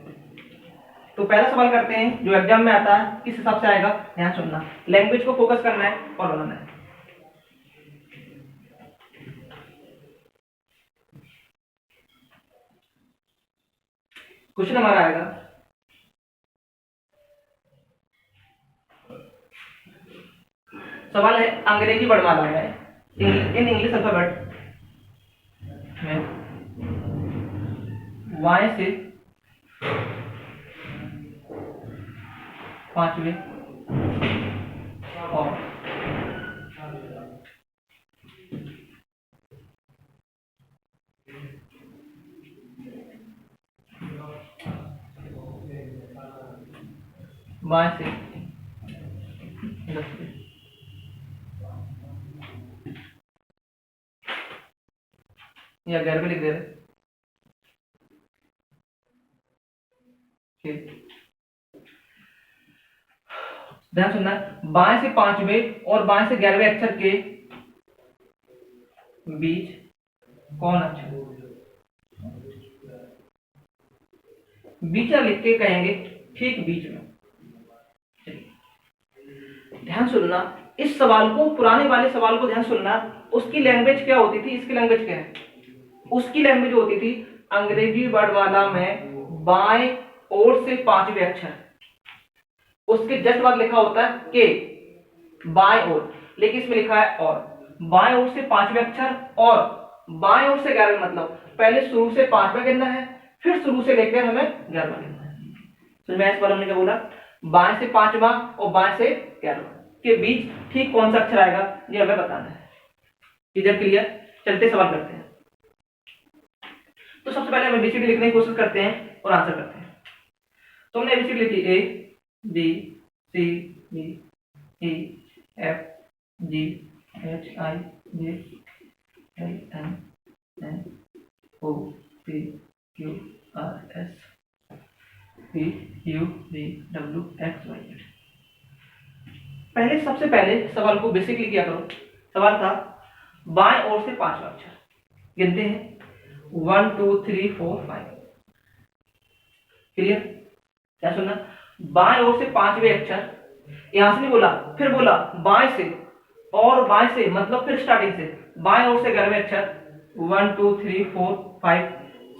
तो पहला सवाल करते हैं जो एग्जाम में आता है, किस हिसाब से आएगा, ध्यान सुनना, लैंग्वेज को फोकस करना है और बनाना है। क्वेश्चन हमारा आएगा, सवाल है अंग्रेजी वर्णमाला में, इन इंग्लिश अल्फाबेट में वाई से 5वें और वाई से 10वें या 11वें लिख दे रहे। ध्यान सुनना, बाएं से 5वें और बाएं से 11वें अक्षर के बीच कौन अक्षर, बीच में लिख के कहेंगे ठीक बीच में। ध्यान सुनना, इस सवाल को, पुराने वाले सवाल को ध्यान सुनना, उसकी लैंग्वेज क्या होती थी, इसकी लैंग्वेज क्या है। उसकी लैंग्वेज होती थी अंग्रेजी वर्णमाला में बाएं ओर से 5वें अक्षर, उसके जस्ट बाद लिखा होता है के, बाएं ओर, लेकिन इसमें लिखा है और। बाएं ओर से पांचवें अक्षर और बाएं ओर से 11वें, मतलब पहले शुरू से पांचवा गिनना है, फिर शुरू से लेकर हमें 11वां गिनना है। तो मैं इस बार हमने क्या बोला, बाएं से पांचवा और बाएं से 11वां के बीच ठीक कौन सा अक्षर आएगा ये हमें बताना है। इधर क्लियर, चलते सवाल करते हैं। तो सबसे पहले हम एबीसीडी लिखने की कोशिश करते हैं और आंसर करते हैं। तो हमने एबीसीडी लिखी A B C D E F G H I J L M N O P Q R S P U V W X Y Z. पहले सबसे पहले सवाल को बेसिकली क्या करो। सवाल था बाएं ओर से पांचवा अक्षर, गिनते हैं 1 2 3 4 5। क्लियर, क्या सुनना, बाएं ओर से पांचवें अक्षर, यहां से नहीं बोला, फिर बोला बाएं से, और बाएं से मतलब फिर स्टार्टिंग से, बाएं ओर से 11वें अक्षर 1 2 3 4 5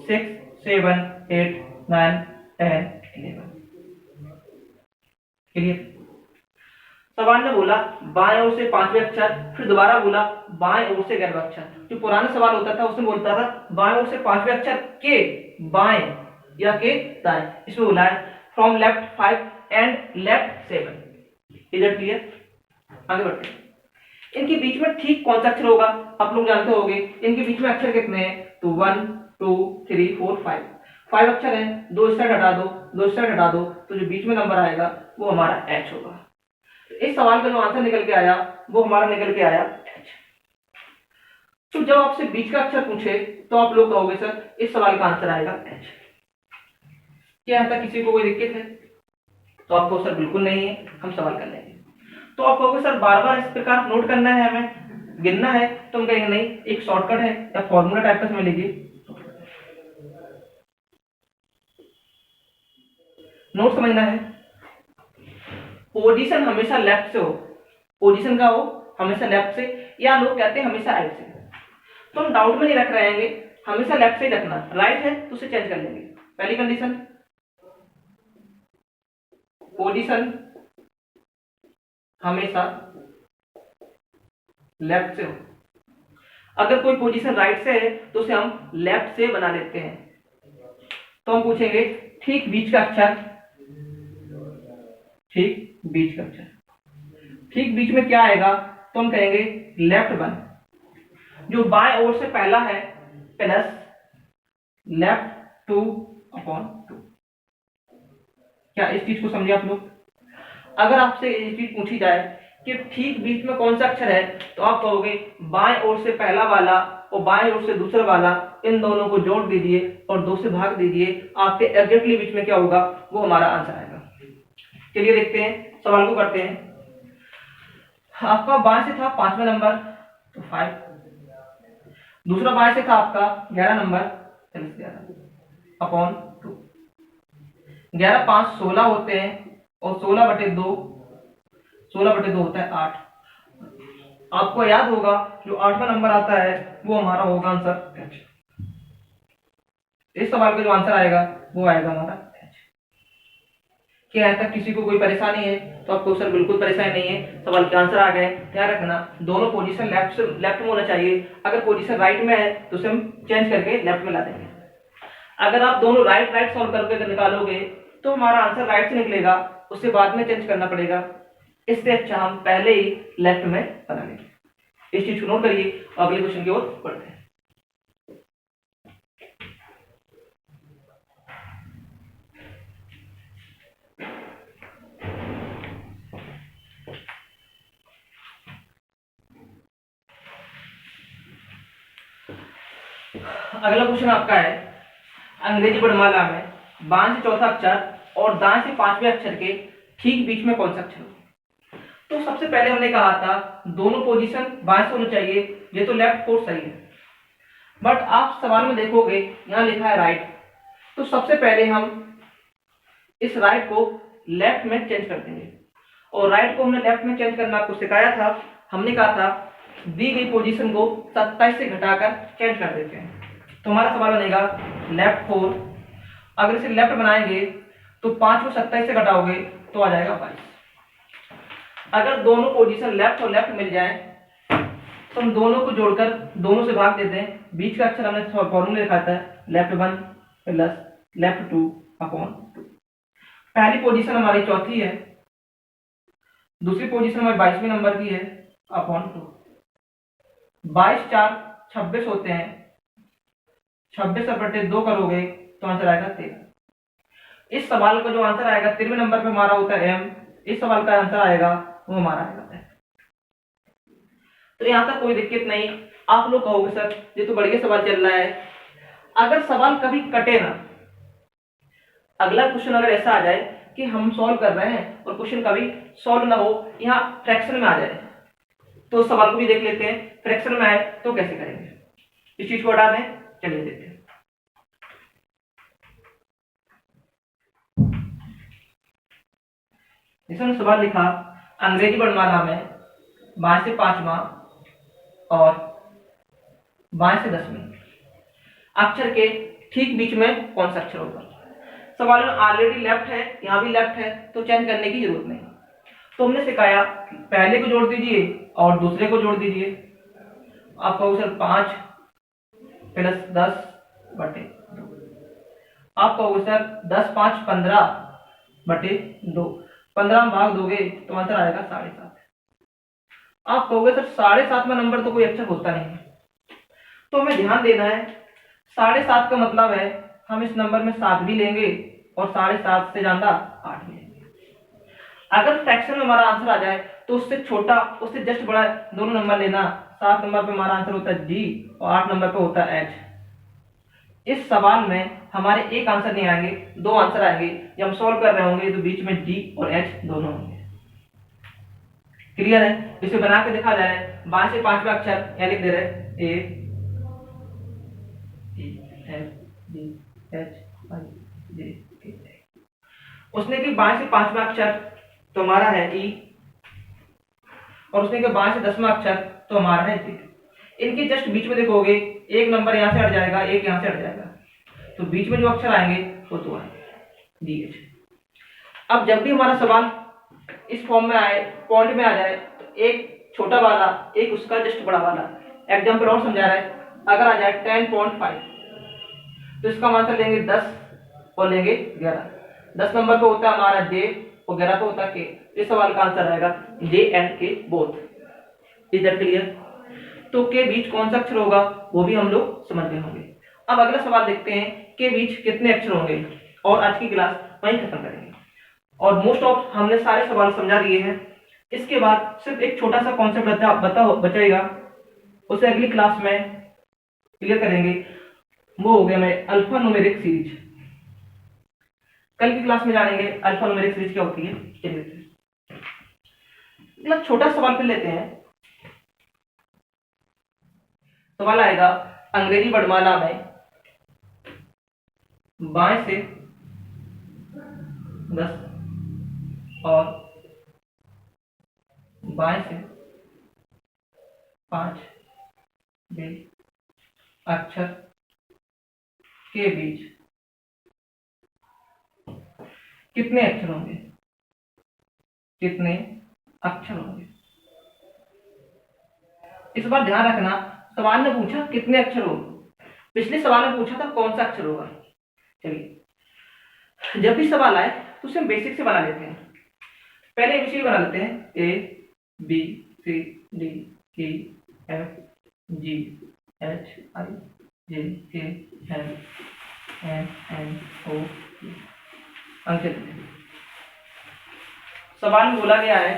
6 7 8 9 10 11। क्लियर, सवाल ने बोला बाएं ओर से पांचवें अक्षर, फिर दोबारा बोला बाएं ओर से 11वां अक्षर। जो पुराना सवाल होता था उसमें बोलता था बाएं ओर से पांचवें अक्षर के बाएं या के दाएं, इसमें बोला है फ्रॉम लेफ्ट 5 एंड लेफ्ट 7। इधर क्लियर, आगे बढ़ते हैं। इनके बीच में ठीक कौन सा अक्षर होगा, आप लोग जानते होंगे। इनके बीच में अक्षर कितने हैं, तो 1 2 3 4 5 अक्षर हैं, दो इस साइड हटा दो, दो इस साइड हटा दो, तो जो बीच में नंबर आएगा वो हमारा एच होगा। इस सवाल का जो आंसर निकल के आया वो हमारा निकल के आया एच। तो जब आपसे बीच का अक्षर पूछे तो आप लोग कहोगे सर इस सवाल का आंसर आएगा एच। क्या यहाँ तक किसी को कोई दिक्कत है? तो आपको सर बिल्कुल नहीं है, हम सवाल कर लेंगे। तो आप कहोगे सर बार बार इस प्रकार नोट करना है, हमें गिनना है, तो हम कहेंगे नहीं, एक शॉर्टकट है या फॉर्मूला टाइप का समझ लीजिए। नोट समझना है, पोजीशन हमेशा लेफ्ट से हो, पोजीशन का हो हमेशा लेफ्ट से, या लोग कहते हैं हमेशा राइट से। तो हम डाउट में नहीं रख रहे हैं, हमेशा लेफ्ट से ही रखना। राइट है तो उसे चेंज कर लेंगे। पहली कंडीशन, पोजीशन हमेशा लेफ्ट से हो। अगर कोई पोजीशन राइट से है तो उसे हम लेफ्ट से बना लेते हैं। तो हम पूछेंगे ठीक बीच का अक्षर, ठीक बीच का अक्षर, ठीक बीच में क्या आएगा, तो हम कहेंगे लेफ्ट 1। जो बाएं ओर से पहला है प्लस लेफ्ट 2/2। क्या इस चीज को समझे आप लोग? अगर आपसे ये चीज पूछी जाए कि ठीक बीच में कौन सा अक्षर है, तो आप कहोगे बाएं ओर से पहला वाला और बाएं ओर से दूसरा वाला, इन दोनों को जोड़ दीजिए और 2 से भाग दीजिए, आपके एग्जैक्टली बीच में क्या होगा वो हमारा आंसर आएगा। चलिए देखते हैं, सवाल को करते हैं। आपका बाएं से था 5वां नंबर तो 5, दूसरा बाएं से था आपका 11 नंबर 11/2। 11 5 16 होते हैं और 16/2 होता है 8। आपको याद होगा जो 8वां नंबर आता है वो हमारा होगा आंसर एच। इस सवाल का जो आंसर आएगा वो आएगा हमारा एच। क्या यहाँ तक किसी को कोई परेशानी है? तो आपको सर बिल्कुल परेशानी नहीं है, सवाल के आंसर आ गए। ध्यान रखना दोनों पोजीशन लेफ्ट में होना चाहिए। अगर पोजीशन राइट में है तो उसे हम चेंज करके लेफ्ट में ला देंगे। अगर आप दोनों राइट सॉल्व करके निकालोगे तो हमारा आंसर राइट से निकलेगा, उससे बाद में चेंज करना पड़ेगा। इससे अच्छा हम पहले ही लेफ्ट में बना लेंगे। इस चीज को नोट करिए और अगले क्वेश्चन की ओर बढ़ते हैं। अगला क्वेश्चन आपका है अंग्रेजी वर्णमाला में बाएं से चौथा अक्षर और दाएं से 5वें अक्षर के ठीक बीच में कौन सा अक्षर हो। तो सबसे पहले हमने कहा था दोनों पोजीशन बाएं से होनी चाहिए, ये तो लेफ्ट फोर्स सही है। बट आप सवाल में देखोगे यहां लिखा है राइट, तो सबसे पहले हम इस राइट को लेफ्ट में चेंज कर देंगे। और राइट को हमने लेफ्ट में चेंज करना आपको सिखाया था। हमने कहा था दी गई पोजीशन को 27 से घटाकर चेंज कर देते हैं। तो हमारा सवाल बनेगा लेफ्ट 4। अगर इसे लेफ्ट बनाएंगे तो 5 को 27 से घटाओगे तो आ जाएगा 22। अगर दोनों पोजीशन लेफ्ट और लेफ्ट मिल जाए तो हम दोनों को जोड़कर दोनों से भाग देते हैं। बीच का अक्षर हमने फॉर्मूला लिखा था लेफ्ट 1 प्लस लेफ्ट 2 अपॉन 2। पहली पोजीशन हमारी चौथी है, दूसरी पोजीशन हमारी 22वें नंबर की है अपॉन 2। 22 4 26 होते हैं, 26/2 करोगे तो आंसर आएगा 13। इस सवाल का जो आंसर आएगा 13वें नंबर पे हमारा होता है m, इस सवाल का आंसर आएगा वो हमारा आएगा। तो यहां तक कोई दिक्कत नहीं। आप लोग कहोगे सर ये तो बढ़िया सवाल चल रहा है, अगर सवाल कभी कटे ना, अगला क्वेश्चन अगर ऐसा आ जाए कि हम सॉल्व कर रहे हैं और क्वेश्चन कभी सॉल्व ना हो, यहाँ फ्रैक्शन में आ जाए, तो सवाल को भी देख लेते हैं। फ्रैक्शन में आए तो कैसे करेंगे, इस चीज को हटा दें, चलिए देखते हैं। इसमें सवाल लिखा अंग्रेजी वर्णमाला में बाएं से 5वां और बाएं से 10वें अक्षर के ठीक बीच में कौन सा अक्षर होगा। सवाल में ऑलरेडी लेफ्ट है, यहाँ भी लेफ्ट है, तो चेंज करने की जरूरत नहीं। तो हमने सिखाया पहले को जोड़ दीजिए और दूसरे को जोड़ दीजिए। आपका सर 5 प्लस 10/2। आपका सर 10 5 15/2। 15 में भाग दोगे तो आंसर आएगा 7.5। आप कहोगे सर 7.5वां नंबर तो कोई अक्षर होता नहीं है, तो हमें ध्यान देना है 7.5 का मतलब है हम इस नंबर में 7 भी लेंगे और 7.5 से ज्यादा 8 भी लेंगे। अगर फ्रैक्शन में हमारा आंसर आ जाए तो उससे छोटा उससे जस्ट बड़ा दोनों नंबर लेना। 7 नंबर पे हमारा आंसर होता है जी और 8 नंबर पे होता है एच। इस सवाल में हमारे एक आंसर नहीं आएंगे, 2 आंसर आएंगे। जब हम सॉल्व कर रहे होंगे तो बीच में जी और एच दोनों होंगे। क्लियर है, इसे बना के दिखा जा रहा है। बाएं से 5वां अक्षर यहाँ लिख दे रहे A F G H I J के। उसने कि बाएं से 5वां अक्षर तो हमारा है ई, और उसने कि बाएं से 10वां अक्षर तो हमारा है जी। इनके जस्ट बीच में देखोगे एक नंबर यहाँ से हट जाएगा, एक यहाँ से हट जाएगा, तो बीच में जो अक्षर आएंगे वो तो आएंगे डी एच। अब जब भी हमारा सवाल इस फॉर्म में आए, पॉइंट में आ जाए, तो एक छोटा वाला एक उसका जस्ट बड़ा वाला। एग्जाम्पल और समझा रहा है, अगर आ जाए 10.5 तो इसका आंसर लेंगे 10 और लेंगे 11। 10 नंबर पे होता है हमारा जे और 11 पे होता है के। इस सवाल का आंसर आएगा जे एंड के बोथ। इधर क्लियर। तो के बीच कौन सा अक्षर होगा वो भी हम लोग समझ गए होंगे। अब अगला सवाल देखते हैं के बीच कितने अक्षर होंगे, और आज की क्लास वहीं खत्म करेंगे। और मोस्ट ऑफ हमने सारे सवाल समझा दिए हैं। इसके बाद सिर्फ एक छोटा सा कॉन्सेप्ट बचेगा, उसे अगली क्लास में क्लियर करेंगे। वो हो गया मैं अल्फा न्यूमेरिक सीरीज। कल की क्लास में जानेंगे अल्फा न्यूमेरिक सीरीज क्या होती है। चलिए छोटा सवाल पे लेते हैं। सवाल आएगा अंग्रेजी वर्णमाला में बाएं से 10 और बाएं से 5 अक्षर के बीच कितने अक्षर होंगे, कितने अक्षर होंगे। इस बार ध्यान रखना, सवाल ने पूछा कितने अक्षर होंगे, पिछले सवाल में पूछा था कौन सा अक्षर होगा। चलिए जब भी सवाल आए तो उसे हम बेसिक से बना लेते हैं। पहले एबीसीडी बना लेते हैं, A B C D E F G H I J K L M N O P. अंकित सवाल में बोला गया है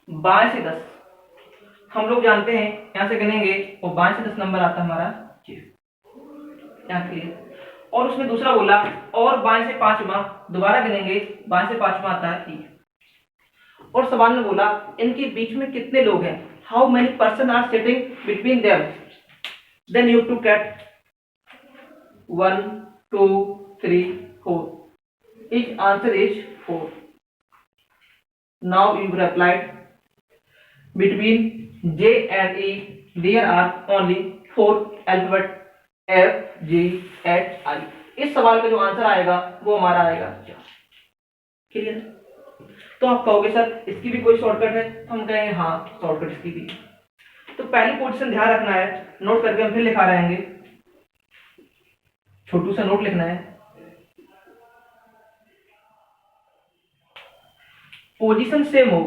बाएं से 10। हम लोग जानते हैं यहां से गिनेंगे और बाएं से 10 नंबर आता है हमारा यहाँ के। और उसमें दूसरा बोला और बाएं से 5वां दोबारा गिनेंगे, बाएं से 5वां आता है ई। और सवाल में बोला इनके बीच में कितने लोग हैं, how many person are sitting between them, then you to get 1 2 3 4। Each answer is 4. Now you replied between J and E there are only 4 alphabet F G H I। इस सवाल का जो आंसर आएगा वो हमारा आएगा 4। क्लियर। तो आप कहोगे सर इसकी भी कोई शॉर्टकट है, तो हम कहेंगे हाँ शॉर्टकट इसकी भी है। तो पहली पोजीशन ध्यान रखना है, नोट करके हम फिर लिखा रहेंगे, छोटू सा नोट लिखना है। पोजीशन सेम हो,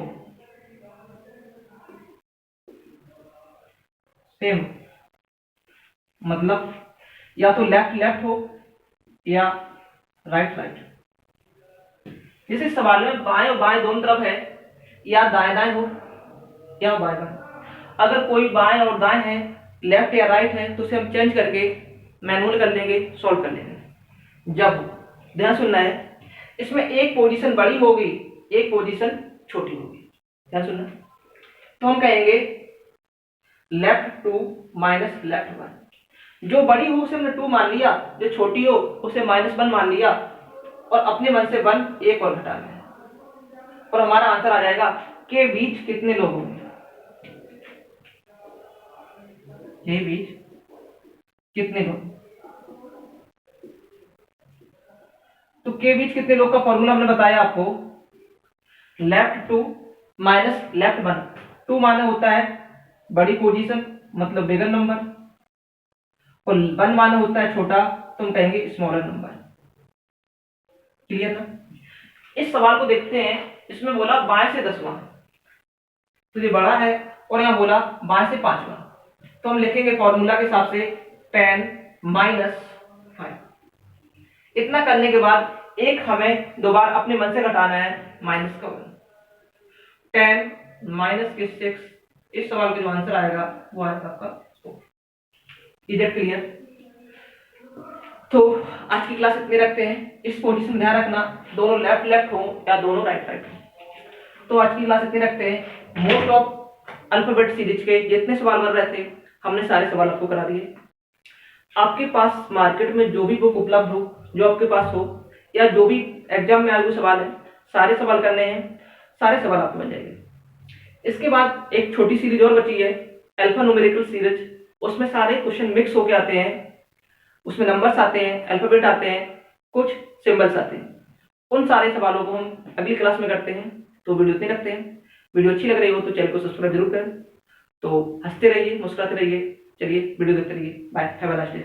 सेम मतलब या तो लेफ्ट लेफ्ट हो या राइट राइट। जैसे सवाल में बाएं और बाएं दोनों तरफ है, या दाएं दाएं हो या बाएं बाएं। अगर कोई बाएं और दाएं है, लेफ्ट या राइट है, तो उसे हम चेंज करके मैनुअल कर लेंगे, सॉल्व कर लेंगे। जब ध्यान सुनना है, इसमें एक पोजीशन बड़ी होगी, एक पोजीशन छोटी होगी। ध्यान सुनना, तो हम कहेंगे लेफ्ट 2 माइनस लेफ्ट 1। जो बड़ी हो उसे हमने 2 मान लिया, जो छोटी हो उसे -1 मान लिया, और अपने मन से 1 एक और घटा लिया, और हमारा आंसर आ जाएगा के बीच कितने लोग होंगे। के बीच कितने लोग, तो के बीच कितने लोग का फॉर्मूला हमने बताया आपको, लेफ्ट 2 माइनस लेफ्ट 1। 2 माने होता है बड़ी पोजीशन मतलब बिगर नंबर, और 1 माने होता है छोटा, तो हम कहेंगे स्मॉलर नंबर। क्लियर ना? इस सवाल को देखते हैं, इसमें बोला बाएं से 10वां, तो ये बड़ा है, और यहां बोला बाएं से 5वां, तो हम लिखेंगे फॉर्मूला के हिसाब से 10 माइनस 5। इतना करने के बाद एक हमें दोबारा अपने मन से घटाना है, माइनस का 1। 10 माइनस के 6, इस सवाल का जो आंसर आएगा वो आएगा आपका 4। Is it clear? तो आज की क्लास इतने रखते हैं। इस पोजीशन ध्यान रखना, दोनों लेफ्ट लेफ्ट हो या दोनों राइट राइट हो। तो आज की क्लास इतने रखते हैं। मोस्ट ऑफ अल्फाबेट सीरीज के जितने सवाल बन रहे थे, हमने सारे सवाल आपको करा दिए। आपके पास मार्केट में जो भी बुक उपलब्ध हो, जो आपके पास हो, या जो भी एग्जाम में आए हुए सवाल है, सारे सवाल करने हैं, सारे सवाल आपको बन जाएंगे। इसके बाद एक छोटी सीरीज और बची है, अल्फा न्यूमेरिकल सीरीज। उसमें सारे क्वेश्चन मिक्स होके आते हैं, उसमें नंबर्स आते हैं, अल्फाबेट आते हैं, कुछ सिंबल्स आते हैं। उन सारे सवालों को हम अगली क्लास में करते हैं। तो वीडियो इतने रखते हैं। वीडियो अच्छी लग रही हो तो चैनल को सब्सक्राइब जरूर करें। तो हंसते रहिए, मुस्कुराते रहिए। चलिए वीडियो देखते रहिए। Bye, have a nice day.